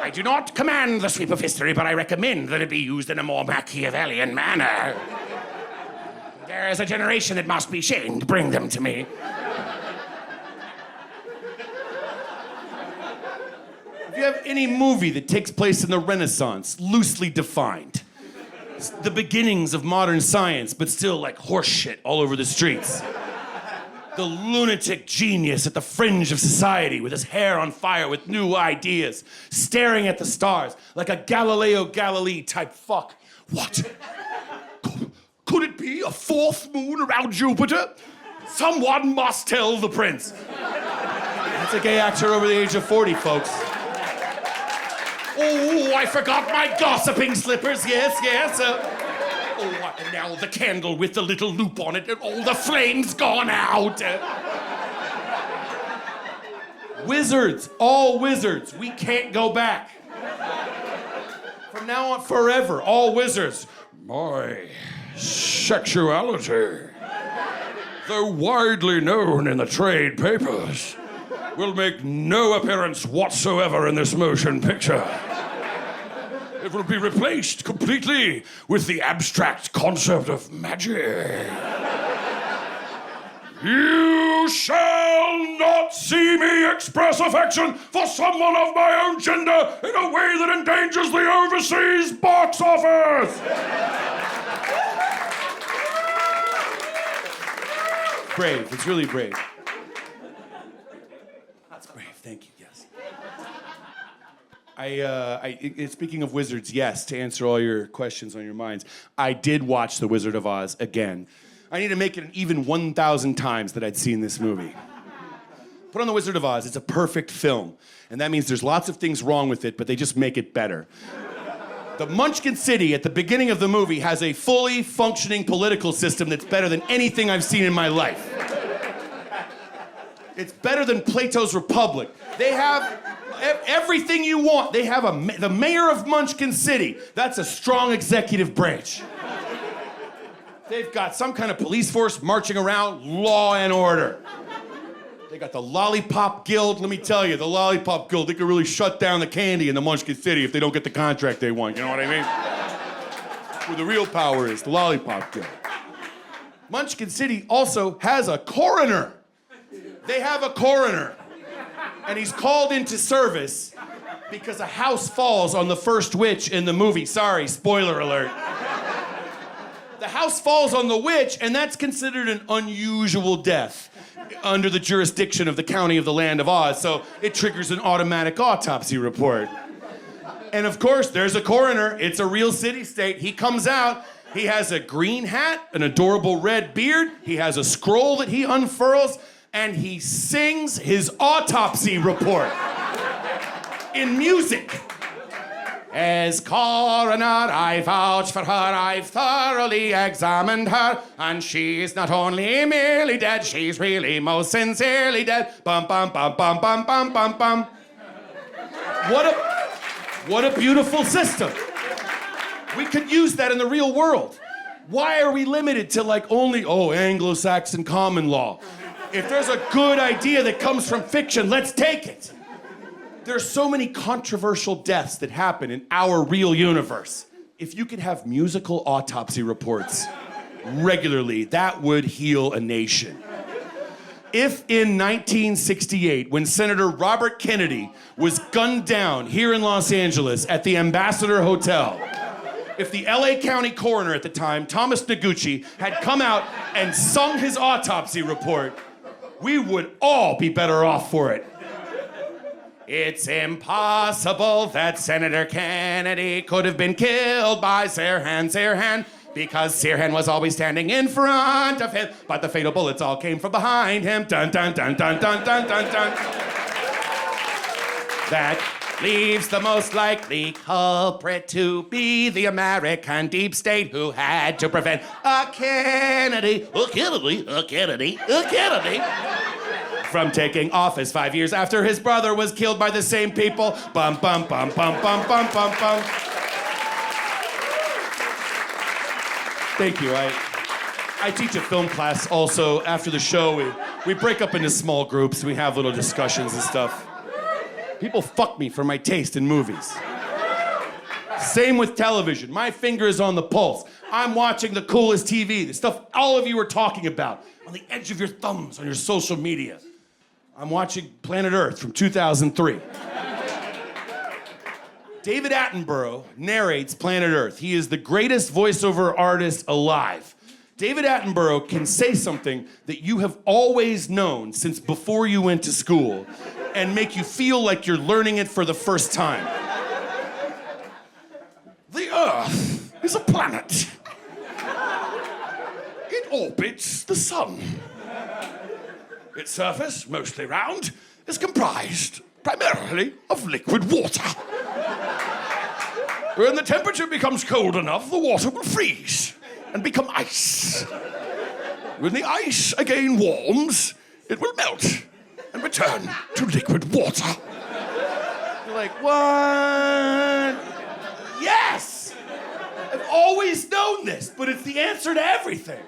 I do not command the sweep of history, but I recommend that it be used in a more Machiavellian manner. There is a generation that must be shamed. Bring them to me. If you have any movie that takes place in the Renaissance, loosely defined, it's the beginnings of modern science, but still like horse shit all over the streets. The lunatic genius at the fringe of society with his hair on fire with new ideas, staring at the stars like a Galileo Galilei type fuck. What? Could it be a fourth moon around Jupiter? Someone must tell the prince. That's a gay actor over the age of 40, folks. Oh, I forgot my gossiping slippers. Yes. And now the candle with the little loop on it, and all the flames gone out. Wizards, all wizards. We can't go back. From now on, forever, all wizards. My sexuality, though widely known in the trade papers, will make no appearance whatsoever in this motion picture. It will be replaced completely with the abstract concept of magic. You shall not see me express affection for someone of my own gender in a way that endangers the overseas box office. Brave. It's really brave. That's brave. Thank you. Yes. Speaking of wizards, yes, to answer all your questions on your minds, I did watch The Wizard of Oz again. I need to make it an even 1,000 times that I'd seen this movie. Put on The Wizard of Oz. It's a perfect film. And that means there's lots of things wrong with it, but they just make it better. The Munchkin City at the beginning of the movie has a fully functioning political system that's better than anything I've seen in my life. It's better than Plato's Republic. They have everything you want. They have the mayor of Munchkin City. That's a strong executive branch. They've got some kind of police force marching around, law and order. They got the Lollipop Guild. Let me tell you, the Lollipop Guild, they could really shut down the candy in the Munchkin City if they don't get the contract they want. You know what I mean? Where the real power is, the Lollipop Guild. Munchkin City also has a coroner. They have a coroner. And he's called into service because a house falls on the first witch in the movie. Sorry, spoiler alert. The house falls on the witch, and that's considered an unusual death under the jurisdiction of the county of the Land of Oz, so it triggers an automatic autopsy report. And of course, there's a coroner. It's a real city-state. He comes out. He has a green hat, an adorable red beard. He has a scroll that he unfurls, and he sings his autopsy report in music. As coroner, I vouch for her, I've thoroughly examined her, and she's not only merely dead, she's really most sincerely dead. Bum, bum, bum, bum, bum, bum, bum, bum. What a beautiful system. We could use that in the real world. Why are we limited to only Anglo-Saxon common law? If there's a good idea that comes from fiction, let's take it. There's so many controversial deaths that happen in our real universe. If you could have musical autopsy reports regularly, that would heal a nation. If in 1968, when Senator Robert Kennedy was gunned down here in Los Angeles at the Ambassador Hotel, if the LA County coroner at the time, Thomas Noguchi, had come out and sung his autopsy report, we would all be better off for it. It's impossible that Senator Kennedy could have been killed by Sirhan, because Sirhan was always standing in front of him, but the fatal bullets all came from behind him. Dun, dun, dun, dun, dun, dun, dun, dun. That leaves the most likely culprit to be the American deep state who had to prevent a Kennedy from taking office 5 years after his brother was killed by the same people. Bum, bum, bum, bum, bum, bum, bum, bum. Thank you. I teach a film class also. After the show, we break up into small groups. We have little discussions and stuff. People fuck me for my taste in movies. Same with television. My finger is on the pulse. I'm watching the coolest TV, the stuff all of you are talking about, on the edge of your thumbs on your social media. I'm watching Planet Earth from 2003. David Attenborough narrates Planet Earth. He is the greatest voiceover artist alive. David Attenborough can say something that you have always known since before you went to school and make you feel like you're learning it for the first time. The Earth is a planet. It orbits the sun. Its surface, mostly round, is comprised primarily of liquid water. When the temperature becomes cold enough, the water will freeze and become ice. When the ice again warms, it will melt and return to liquid water. You're like, what? Yes! I've always known this, but it's the answer to everything.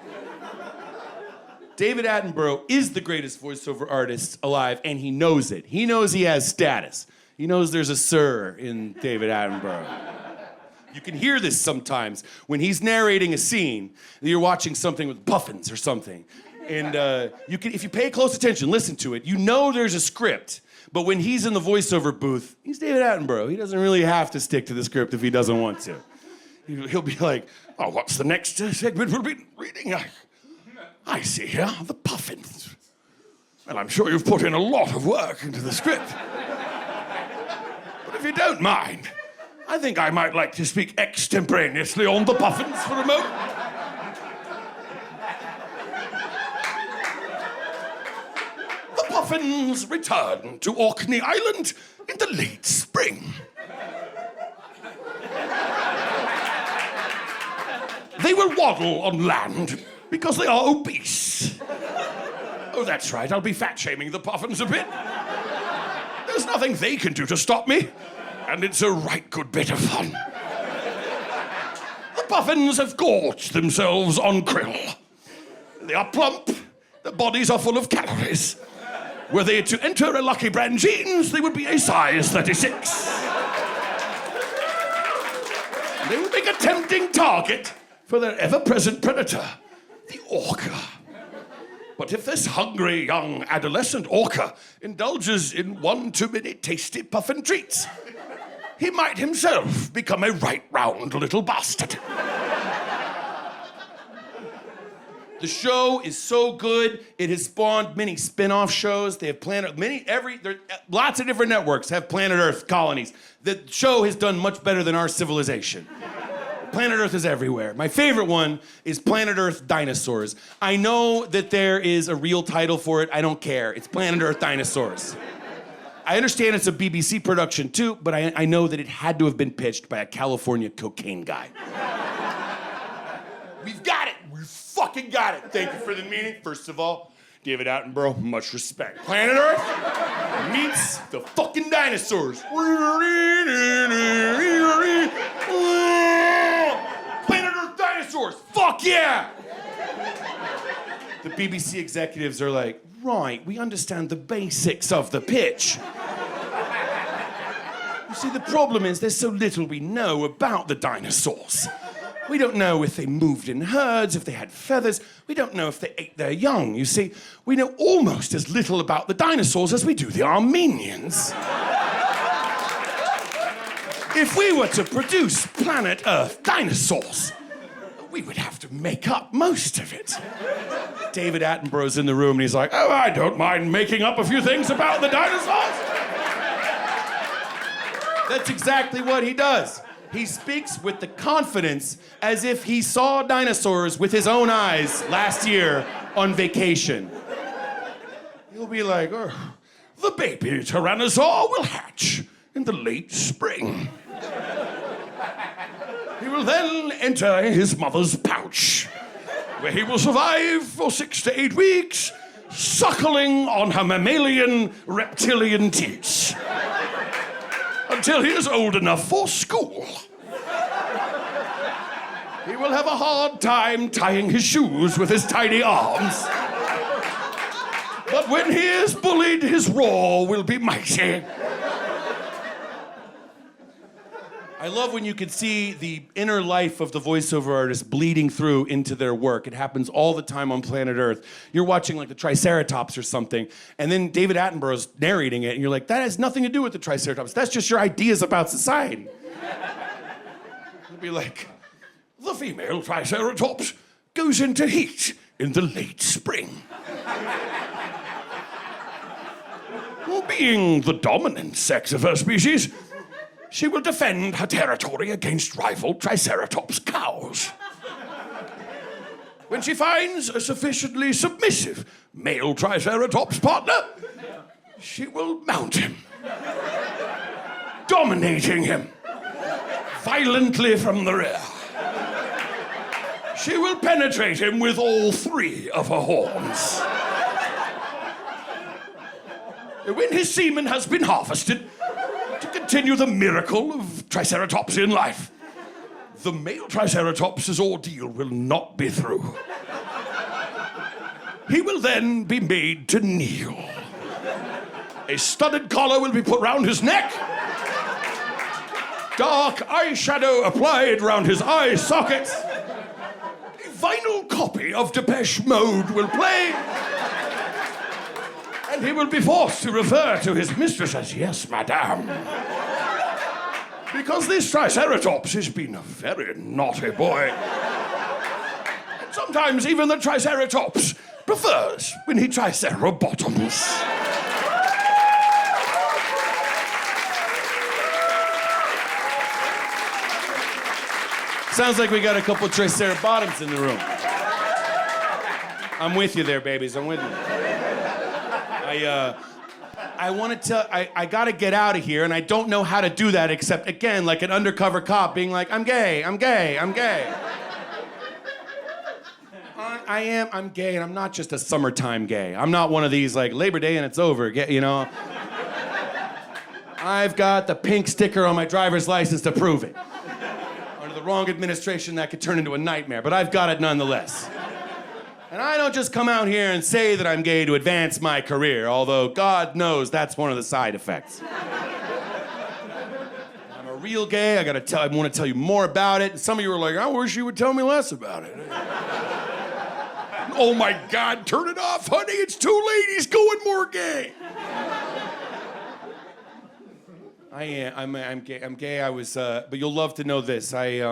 David Attenborough is the greatest voiceover artist alive, and he knows it. He knows he has status. He knows there's a sir in David Attenborough. You can hear this sometimes when he's narrating a scene that you're watching something with puffins or something. And you can, if you pay close attention, listen to it, you know there's a script. But when he's in the voiceover booth, he's David Attenborough. He doesn't really have to stick to the script if he doesn't want to. He'll be like, oh, what's the next segment we'll be reading? I see here the puffins. Well, I'm sure you've put in a lot of work into the script. But if you don't mind, I think I might like to speak extemporaneously on the puffins for a moment. The puffins return to Orkney Island in the late spring. They will waddle on land because they are obese. Oh, that's right, I'll be fat-shaming the puffins a bit. There's nothing they can do to stop me. And it's a right good bit of fun. The puffins have gorged themselves on krill. They are plump, their bodies are full of calories. Were they to enter a Lucky Brand jeans, they would be a size 36. They would make a tempting target for their ever-present predator, the orca. But if this hungry young adolescent orca indulges in one too many tasty puffin treats, he might himself become a right round little bastard. The show is so good, it has spawned many spin-off shows. They have lots of different networks have Planet Earth colonies. The show has done much better than our civilization. Planet Earth is everywhere. My favorite one is Planet Earth Dinosaurs. I know that there is a real title for it. I don't care. It's Planet Earth Dinosaurs. I understand it's a BBC production too, but I know that it had to have been pitched by a California cocaine guy. We've got it. We fucking got it. Thank you for the meeting. First of all, David Attenborough, much respect. Planet Earth meets the fucking dinosaurs. Planet Earth dinosaurs. Fuck yeah! The BBC executives are like, right, we understand the basics of the pitch. You see, the problem is there's so little we know about the dinosaurs. We don't know if they moved in herds, if they had feathers. We don't know if they ate their young. You see, we know almost as little about the dinosaurs as we do the Armenians. If we were to produce Planet Earth dinosaurs, we would have to make up most of it. David Attenborough's in the room and he's like, oh, I don't mind making up a few things about the dinosaurs. That's exactly what he does. He speaks with the confidence as if he saw dinosaurs with his own eyes last year on vacation. He'll be like, oh, the baby tyrannosaur will hatch in the late spring. He will then enter his mother's pouch, where he will survive for 6 to 8 weeks, suckling on her mammalian reptilian teats, until he is old enough for school. He will have a hard time tying his shoes with his tiny arms. But when he is bullied, his roar will be mighty. I love when you can see the inner life of the voiceover artist bleeding through into their work. It happens all the time on planet Earth. You're watching like the Triceratops or something, and then David Attenborough's narrating it, and you're like, that has nothing to do with the Triceratops. That's just your ideas about society. It'll be like, the female Triceratops goes into heat in the late spring. Being the dominant sex of her species, she will defend her territory against rival Triceratops cows. When she finds a sufficiently submissive male Triceratops partner, she will mount him, dominating him violently from the rear. She will penetrate him with all three of her horns. When his semen has been harvested, to continue the miracle of Triceratopsian life, the male Triceratops's ordeal will not be through. He will then be made to kneel. A studded collar will be put round his neck. Dark eyeshadow applied round his eye sockets. A vinyl copy of Depeche Mode will play. And he will be forced to refer to his mistress as, yes, madame. Because this Triceratops has been a very naughty boy. And sometimes even the Triceratops prefers when he tricerabottoms. Sounds like we got a couple Tricerabottoms in the room. I'm with you there, babies. I'm with you. I want to tell, I got to get out of here, and I don't know how to do that except, again, like an undercover cop being like, I'm gay, I'm gay, I'm gay. I'm gay, and I'm not just a summertime gay. I'm not one of these, like, Labor Day and it's over, you know? I've got the pink sticker on my driver's license to prove it. Under the wrong administration, that could turn into a nightmare, but I've got it nonetheless. And I don't just come out here and say that I'm gay to advance my career, although God knows that's one of the side effects. I'm a real gay. I want to tell you more about it. And some of you are like, I wish you would tell me less about it. Oh my God, turn it off, honey. It's too late. He's going more gay. I'm gay. I'm gay. I was, but you'll love to know this. I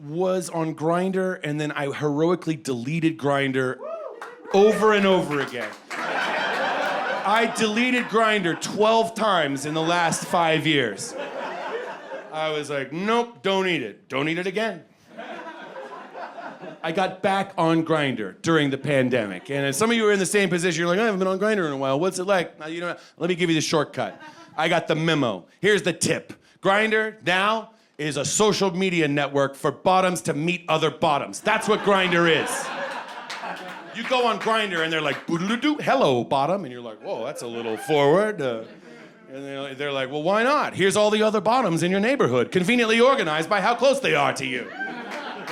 was on Grindr, and then I heroically deleted Grindr over and over again. I deleted Grindr 12 times in the last 5 years. I was like, nope, don't need it. Don't need it again. I got back on Grindr during the pandemic. And some of you are in the same position. You're like, I haven't been on Grindr in a while. What's it like? Now, let me give you the shortcut. I got the memo. Here's the tip. Grindr now is a social media network for bottoms to meet other bottoms. That's what Grindr is. You go on Grindr and they're like, boodle-doo, hello, bottom. And you're like, whoa, that's a little forward. And they're like, well, why not? Here's all the other bottoms in your neighborhood, conveniently organized by how close they are to you.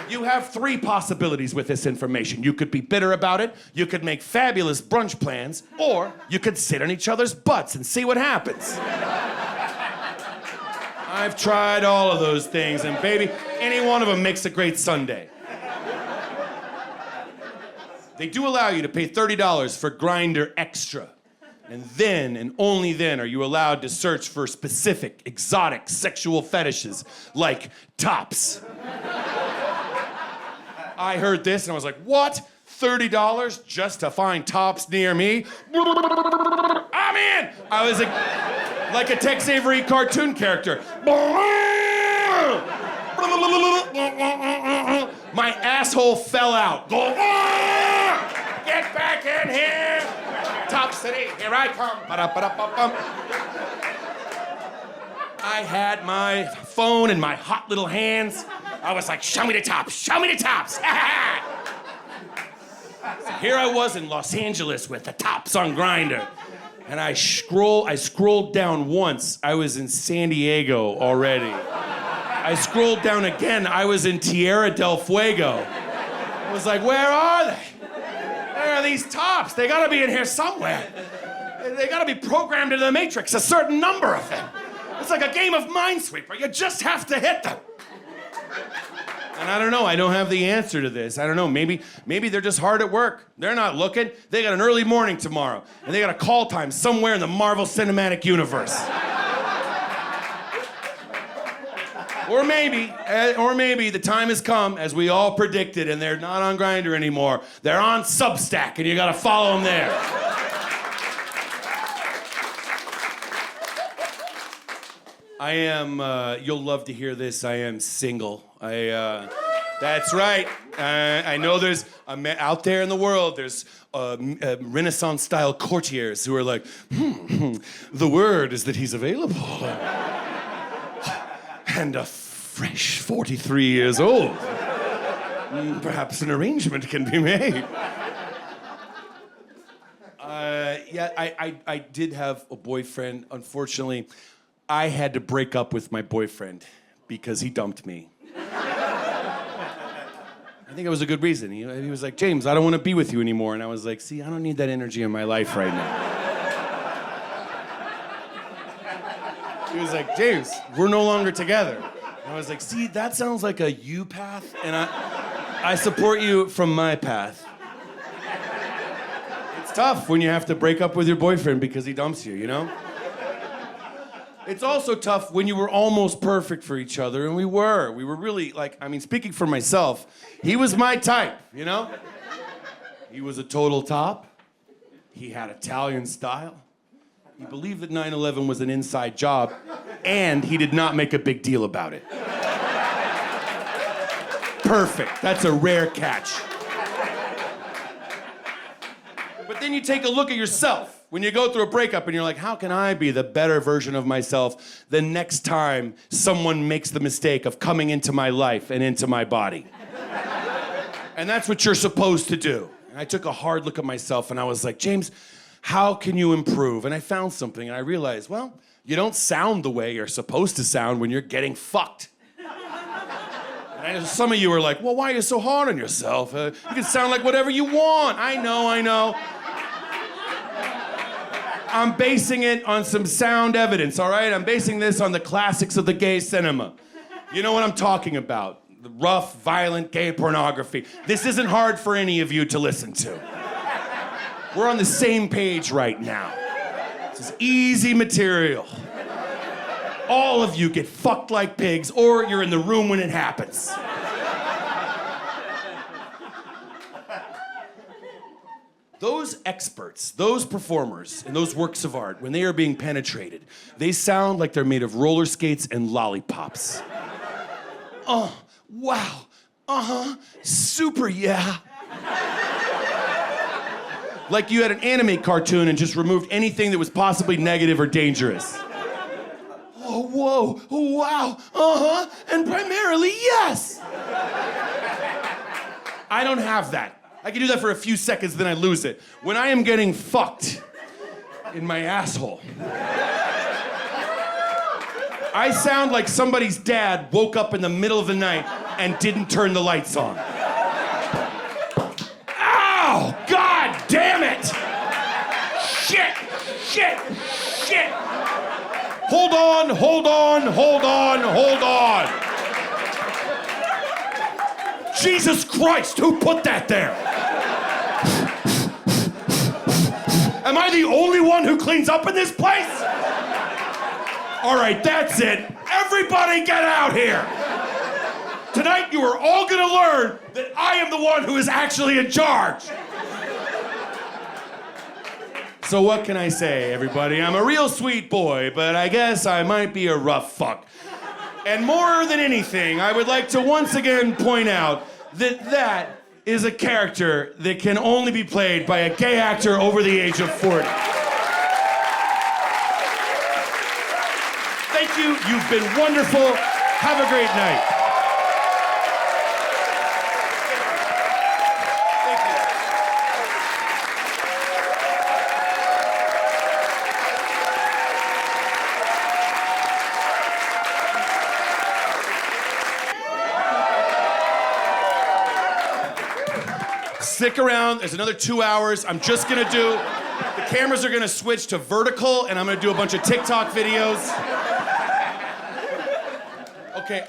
You have 3 possibilities with this information. You could be bitter about it, you could make fabulous brunch plans, or you could sit on each other's butts and see what happens. I've tried all of those things, and baby, any one of them makes a great Sunday. They do allow you to pay $30 for Grindr Extra. And then, and only then, are you allowed to search for specific, exotic sexual fetishes, like tops. I heard this, and I was like, what? $30 just to find tops near me? I'm in! I was like a Tex Avery cartoon character. My asshole fell out. Get back in here! Top City, here I come. I had my phone in my hot little hands. I was like, show me the tops, show me the tops. So here I was in Los Angeles with the tops on Grindr. And I scrolled down once. I was in San Diego already. I scrolled down again. I was in Tierra del Fuego. I was like, where are they? Where are these tops? They gotta be in here somewhere. They gotta be programmed into the Matrix, a certain number of them. It's like a game of Minesweeper. You just have to hit them. And I don't know, I don't have the answer to this. I don't know, maybe they're just hard at work. They're not looking. They got an early morning tomorrow, and they got a call time somewhere in the Marvel Cinematic Universe. Or maybe the time has come, as we all predicted, and they're not on Grindr anymore. They're on Substack, and you gotta follow them there. I am, you'll love to hear this, I am single. That's right. I know there's, out there in the world, there's Renaissance-style courtiers who are like, the word is that he's available. And a fresh 43 years old. Perhaps an arrangement can be made. I did have a boyfriend. Unfortunately, I had to break up with my boyfriend because he dumped me. I think it was a good reason. He was like, James, I don't want to be with you anymore. And I was like, see, I don't need that energy in my life right now. He was like, James, we're no longer together. And I was like, see, that sounds like a you path, and I support you from my path. It's tough when you have to break up with your boyfriend because he dumps you, you know? It's also tough when you were almost perfect for each other, and we were really, like, I mean, speaking for myself, he was my type, you know? He was a total top. He had Italian style. He believed that 9/11 was an inside job, and he did not make a big deal about it. Perfect. That's a rare catch. But then you take a look at yourself. When you go through a breakup and you're like, how can I be the better version of myself the next time someone makes the mistake of coming into my life and into my body? And that's what you're supposed to do. And I took a hard look at myself and I was like, James, how can you improve? And I found something and I realized, well, you don't sound the way you're supposed to sound when you're getting fucked. And I know some of you are like, well, why are you so hard on yourself? You can sound like whatever you want. I know. I'm basing it on some sound evidence, all right? I'm basing this on the classics of the gay cinema. You know what I'm talking about. The rough, violent gay pornography. This isn't hard for any of you to listen to. We're on the same page right now. This is easy material. All of you get fucked like pigs, or you're in the room when it happens. Those experts, those performers, and those works of art, when they are being penetrated, they sound like they're made of roller skates and lollipops. Oh, wow. Uh-huh. Super, yeah. Like you had an anime cartoon and just removed anything that was possibly negative or dangerous. Oh, whoa. Oh, wow. Uh-huh. And primarily, yes. I don't have that. I can do that for a few seconds, then I lose it. When I am getting fucked in my asshole, I sound like somebody's dad woke up in the middle of the night and didn't turn the lights on. Ow! God damn it! Shit! Hold on. Jesus Christ, who put that there? Am I the only one who cleans up in this place? All right, that's it. Everybody get out here. Tonight you are all gonna learn that I am the one who is actually in charge. So what can I say, everybody? I'm a real sweet boy, but I guess I might be a rough fuck. And more than anything, I would like to once again point out that that is a character that can only be played by a gay actor over the age of 40. Thank you. You've been wonderful. Have a great night. Stick around. There's another 2 hours. I'm just gonna do... The cameras are gonna switch to vertical, and I'm gonna do a bunch of TikTok videos. Okay,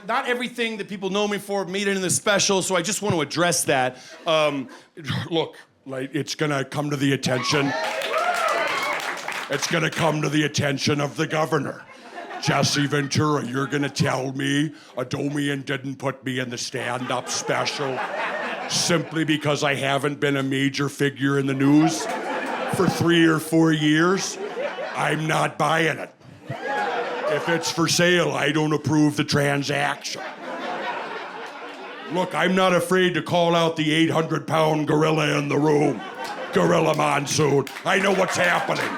not everything that people know me for made it in the special, so I just want to address that. Look, like, it's gonna come to the attention. It's gonna come to the attention of the governor. Jesse Ventura, you're gonna tell me Adomian didn't put me in the stand-up special simply because I haven't been a major figure in the news for 3 or 4 years? I'm not buying it. If it's for sale, I don't approve the transaction. Look, I'm not afraid to call out the 800-pound gorilla in the room. Gorilla Monsoon. I know what's happening.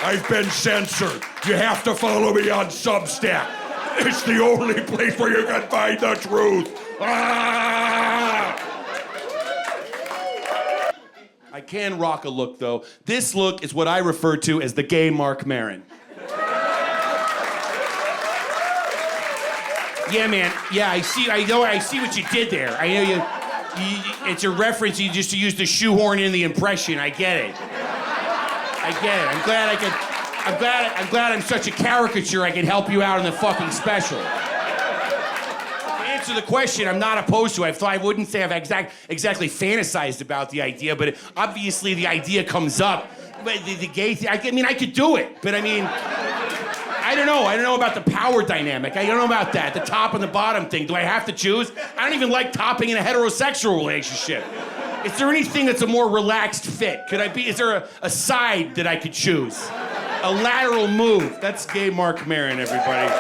I've been censored. You have to follow me on Substack. It's the only place where you can find the truth. Ah! I can rock a look, though. This look is what I refer to as the gay Mark Maron. Yeah, man. Yeah, I see what you did there. I know you it's a reference you just used to shoehorn in the impression. I get it. I'm glad I'm such a caricature I can help you out in the fucking special. To answer the question, I'm not opposed to it. I wouldn't say I've exactly fantasized about the idea, but obviously the idea comes up. But the gay thing, I could do it, but I don't know. I don't know about the power dynamic. I don't know about that. The top and the bottom thing. Do I have to choose? I don't even like topping in a heterosexual relationship. Is there anything that's a more relaxed fit? Is there a side that I could choose? A lateral move. That's gay Mark Maron, everybody.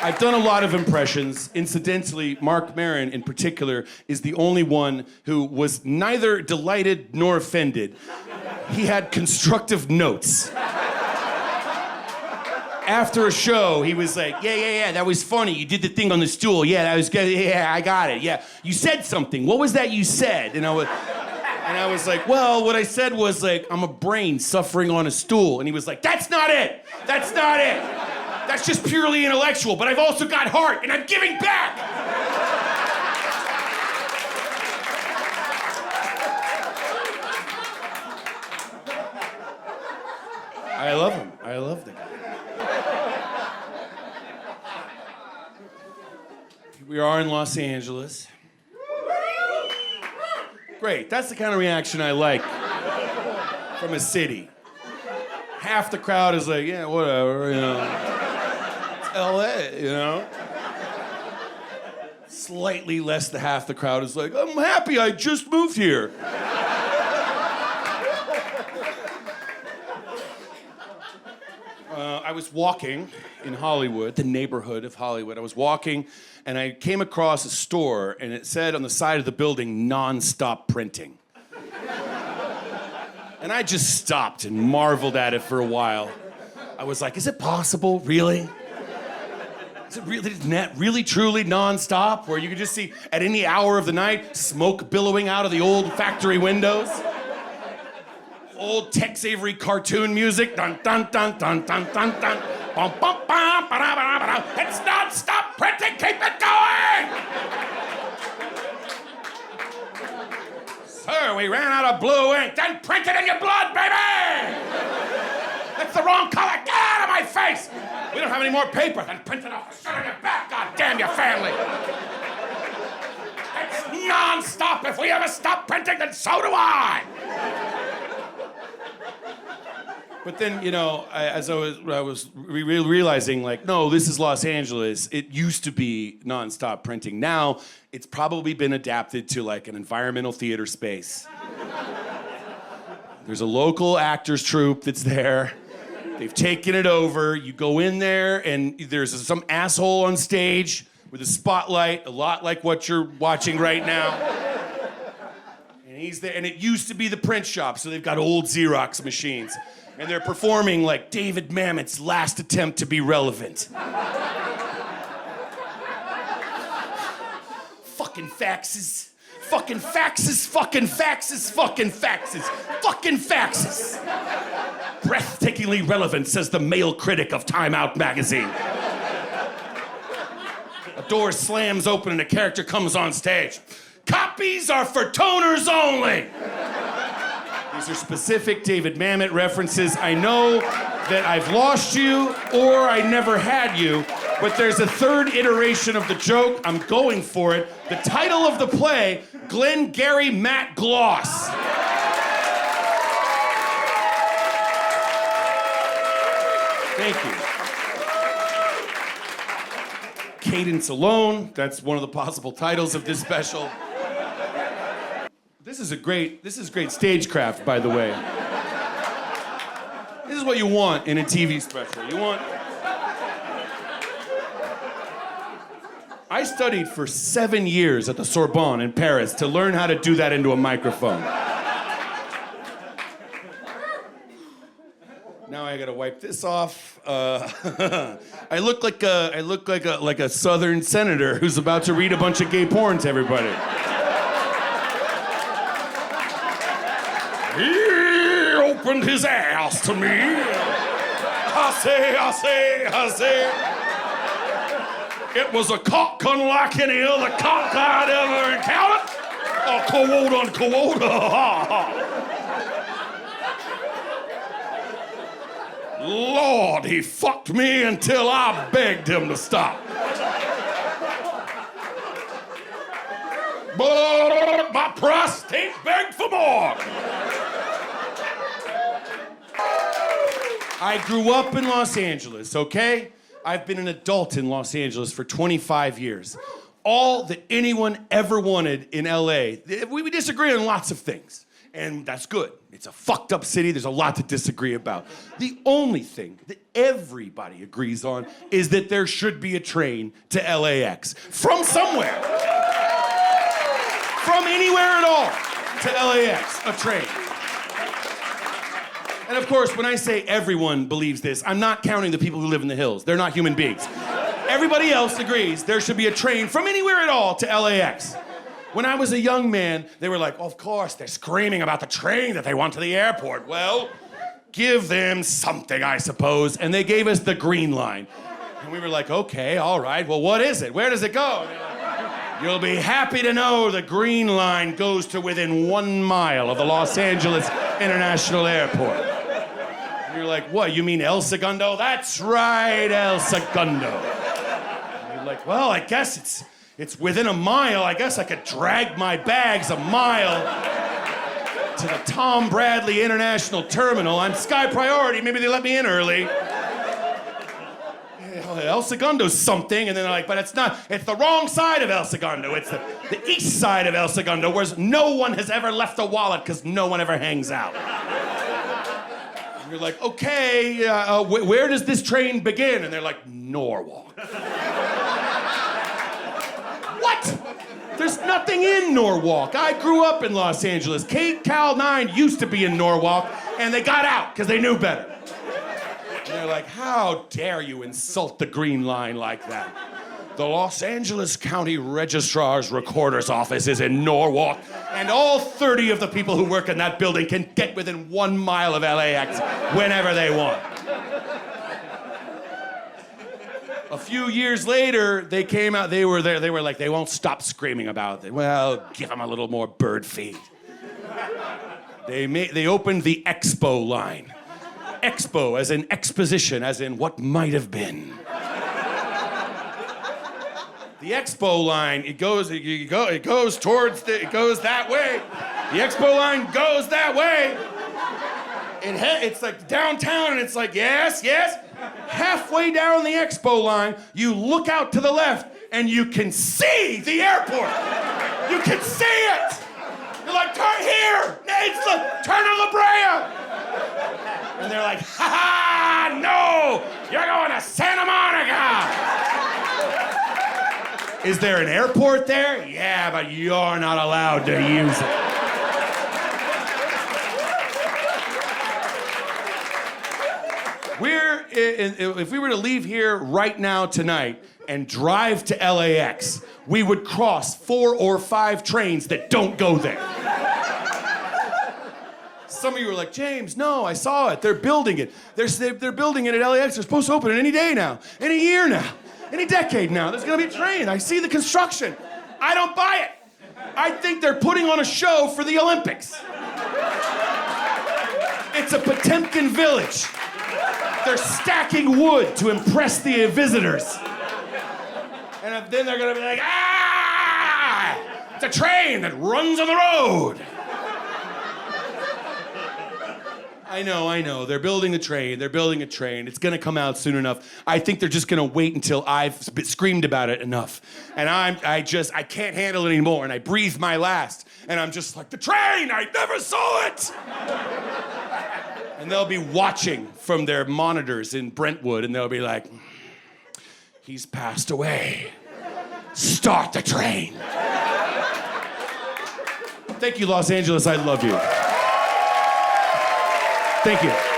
I've done a lot of impressions. Incidentally, Mark Maron in particular is the only one who was neither delighted nor offended. He had constructive notes. After a show, he was like, yeah, that was funny. You did the thing on the stool. Yeah, that was good. Yeah, I got it. Yeah. You said something. What was that you said? And I was like, well, what I said was like, I'm a brain suffering on a stool. And he was like, that's not it. That's not it. That's just purely intellectual, but I've also got heart, and I'm giving back! I love him. I love the guy. We are in Los Angeles. Great, that's the kind of reaction I like from a city. Half the crowd is like, yeah, whatever, you know. LA, you know? Slightly less than half the crowd is like, I'm happy I just moved here. I was walking in Hollywood, the neighborhood of Hollywood. I was walking and I came across a store and it said on the side of the building, non-stop printing. And I just stopped and marveled at it for a while. I was like, is it possible, really? Is it really, truly non-stop, where you can just see at any hour of the night smoke billowing out of the old factory windows? Old Tex Avery cartoon music. Dun dun dun dun dun dun dun. Bum bum bum ba da ba da. It's non-stop printing. Keep it going. Sir, we ran out of blue ink. Then print it in your blood, baby. That's the wrong color. Get out of my face. We don't have any more paper. Then print it off the shirt on your back. God damn your family. It's non-stop. If we ever stop printing, then so do I. But then, you know, as I was realizing, like, no, this is Los Angeles. It used to be non-stop printing. Now, it's probably been adapted to, like, an environmental theater space. There's a local actors troupe that's there. They've taken it over. You go in there, and there's some asshole on stage with a spotlight, a lot like what you're watching right now. And he's there, and it used to be the print shop, so they've got old Xerox machines. And they're performing like David Mamet's last attempt to be relevant. Fucking faxes. Fucking faxes, fucking faxes, fucking faxes, fucking faxes. Breathtakingly relevant, says the male critic of Time Out magazine. A door slams open and a character comes on stage. Copies are for toners only. These are specific David Mamet references. I know that I've lost you or I never had you, but there's a third iteration of the joke. I'm going for it. The title of the play, Glenn, Gary, Matt, Gloss. Thank you. Cadence alone, that's one of the possible titles of this special. This is great stagecraft, by the way. This is what you want in a TV special. I studied for 7 years at the Sorbonne in Paris to learn how to do that into a microphone. Now I gotta wipe this off. I look like a Southern senator who's about to read a bunch of gay porn to everybody. He opened his ass to me. I say. It was a cock unlike any other cock I'd ever encountered. A quote unquote. Lord, he fucked me until I begged him to stop. But my prostate begged for more. I grew up in Los Angeles, okay? I've been an adult in Los Angeles for 25 years. All that anyone ever wanted in LA, we disagree on lots of things, and that's good. It's a fucked up city, there's a lot to disagree about. The only thing that everybody agrees on is that there should be a train to LAX from somewhere. From anywhere at all to LAX, a train. And of course, when I say everyone believes this, I'm not counting the people who live in the hills. They're not human beings. Everybody else agrees there should be a train from anywhere at all to LAX. When I was a young man, they were like, oh, of course, they're screaming about the train that they want to the airport. Well, give them something, I suppose. And they gave us the Green Line. And we were like, okay, all right, well, what is it? Where does it go? You'll be happy to know the Green Line goes to within 1 mile of the Los Angeles International Airport. And you're like, what, you mean El Segundo? That's right, El Segundo. And you're like, well, I guess it's within 1 mile. I guess I could drag my bags 1 mile to the Tom Bradley International Terminal. I'm Sky Priority, maybe they let me in early. El Segundo's something, and then they're like, but it's not, it's the wrong side of El Segundo. It's the east side of El Segundo, where no one has ever left a wallet because no one ever hangs out. And you're like, okay, where does this train begin? And they're like, Norwalk. What? There's nothing in Norwalk. I grew up in Los Angeles. Cal 9 used to be in Norwalk, and they got out because they knew better. And they're like, how dare you insult the Green Line like that? The Los Angeles County Registrar's Recorder's Office is in Norwalk, and all 30 of the people who work in that building can get within 1 mile of LAX whenever they want. A few years later, they came out, they were there, they were like, they won't stop screaming about it. Well, give them a little more bird feed. They opened the Expo line. Expo, as in exposition, as in what might have been. The Expo line, it goes that way. The Expo line goes that way. It's like downtown, and it's like, yes. Halfway down the Expo line, you look out to the left, and you can see the airport. You can see it. You're like, turn here. Turn to La Brea. And they're like, ha, no, you're going to Santa Monica. Is there an airport there? Yeah, but you're not allowed to use it. If we were to leave here right now tonight and drive to LAX, we would cross 4 or 5 trains that don't go there. Some of you are like, James, no, I saw it. They're building it. They're building it at LAX. They're supposed to open it any day now, any year now. Any decade now, there's gonna be a train. I see the construction. I don't buy it. I think they're putting on a show for the Olympics. It's a Potemkin village. They're stacking wood to impress the visitors. And then they're gonna be like, ah! It's a train that runs on the road. I know. They're building a train. It's gonna come out soon enough. I think they're just gonna wait until I've screamed about it enough. And I can't handle it anymore. And I breathe my last. And I'm just like, the train! I never saw it! And they'll be watching from their monitors in Brentwood, and they'll be like, he's passed away. Start the train. Thank you, Los Angeles. I love you. Thank you.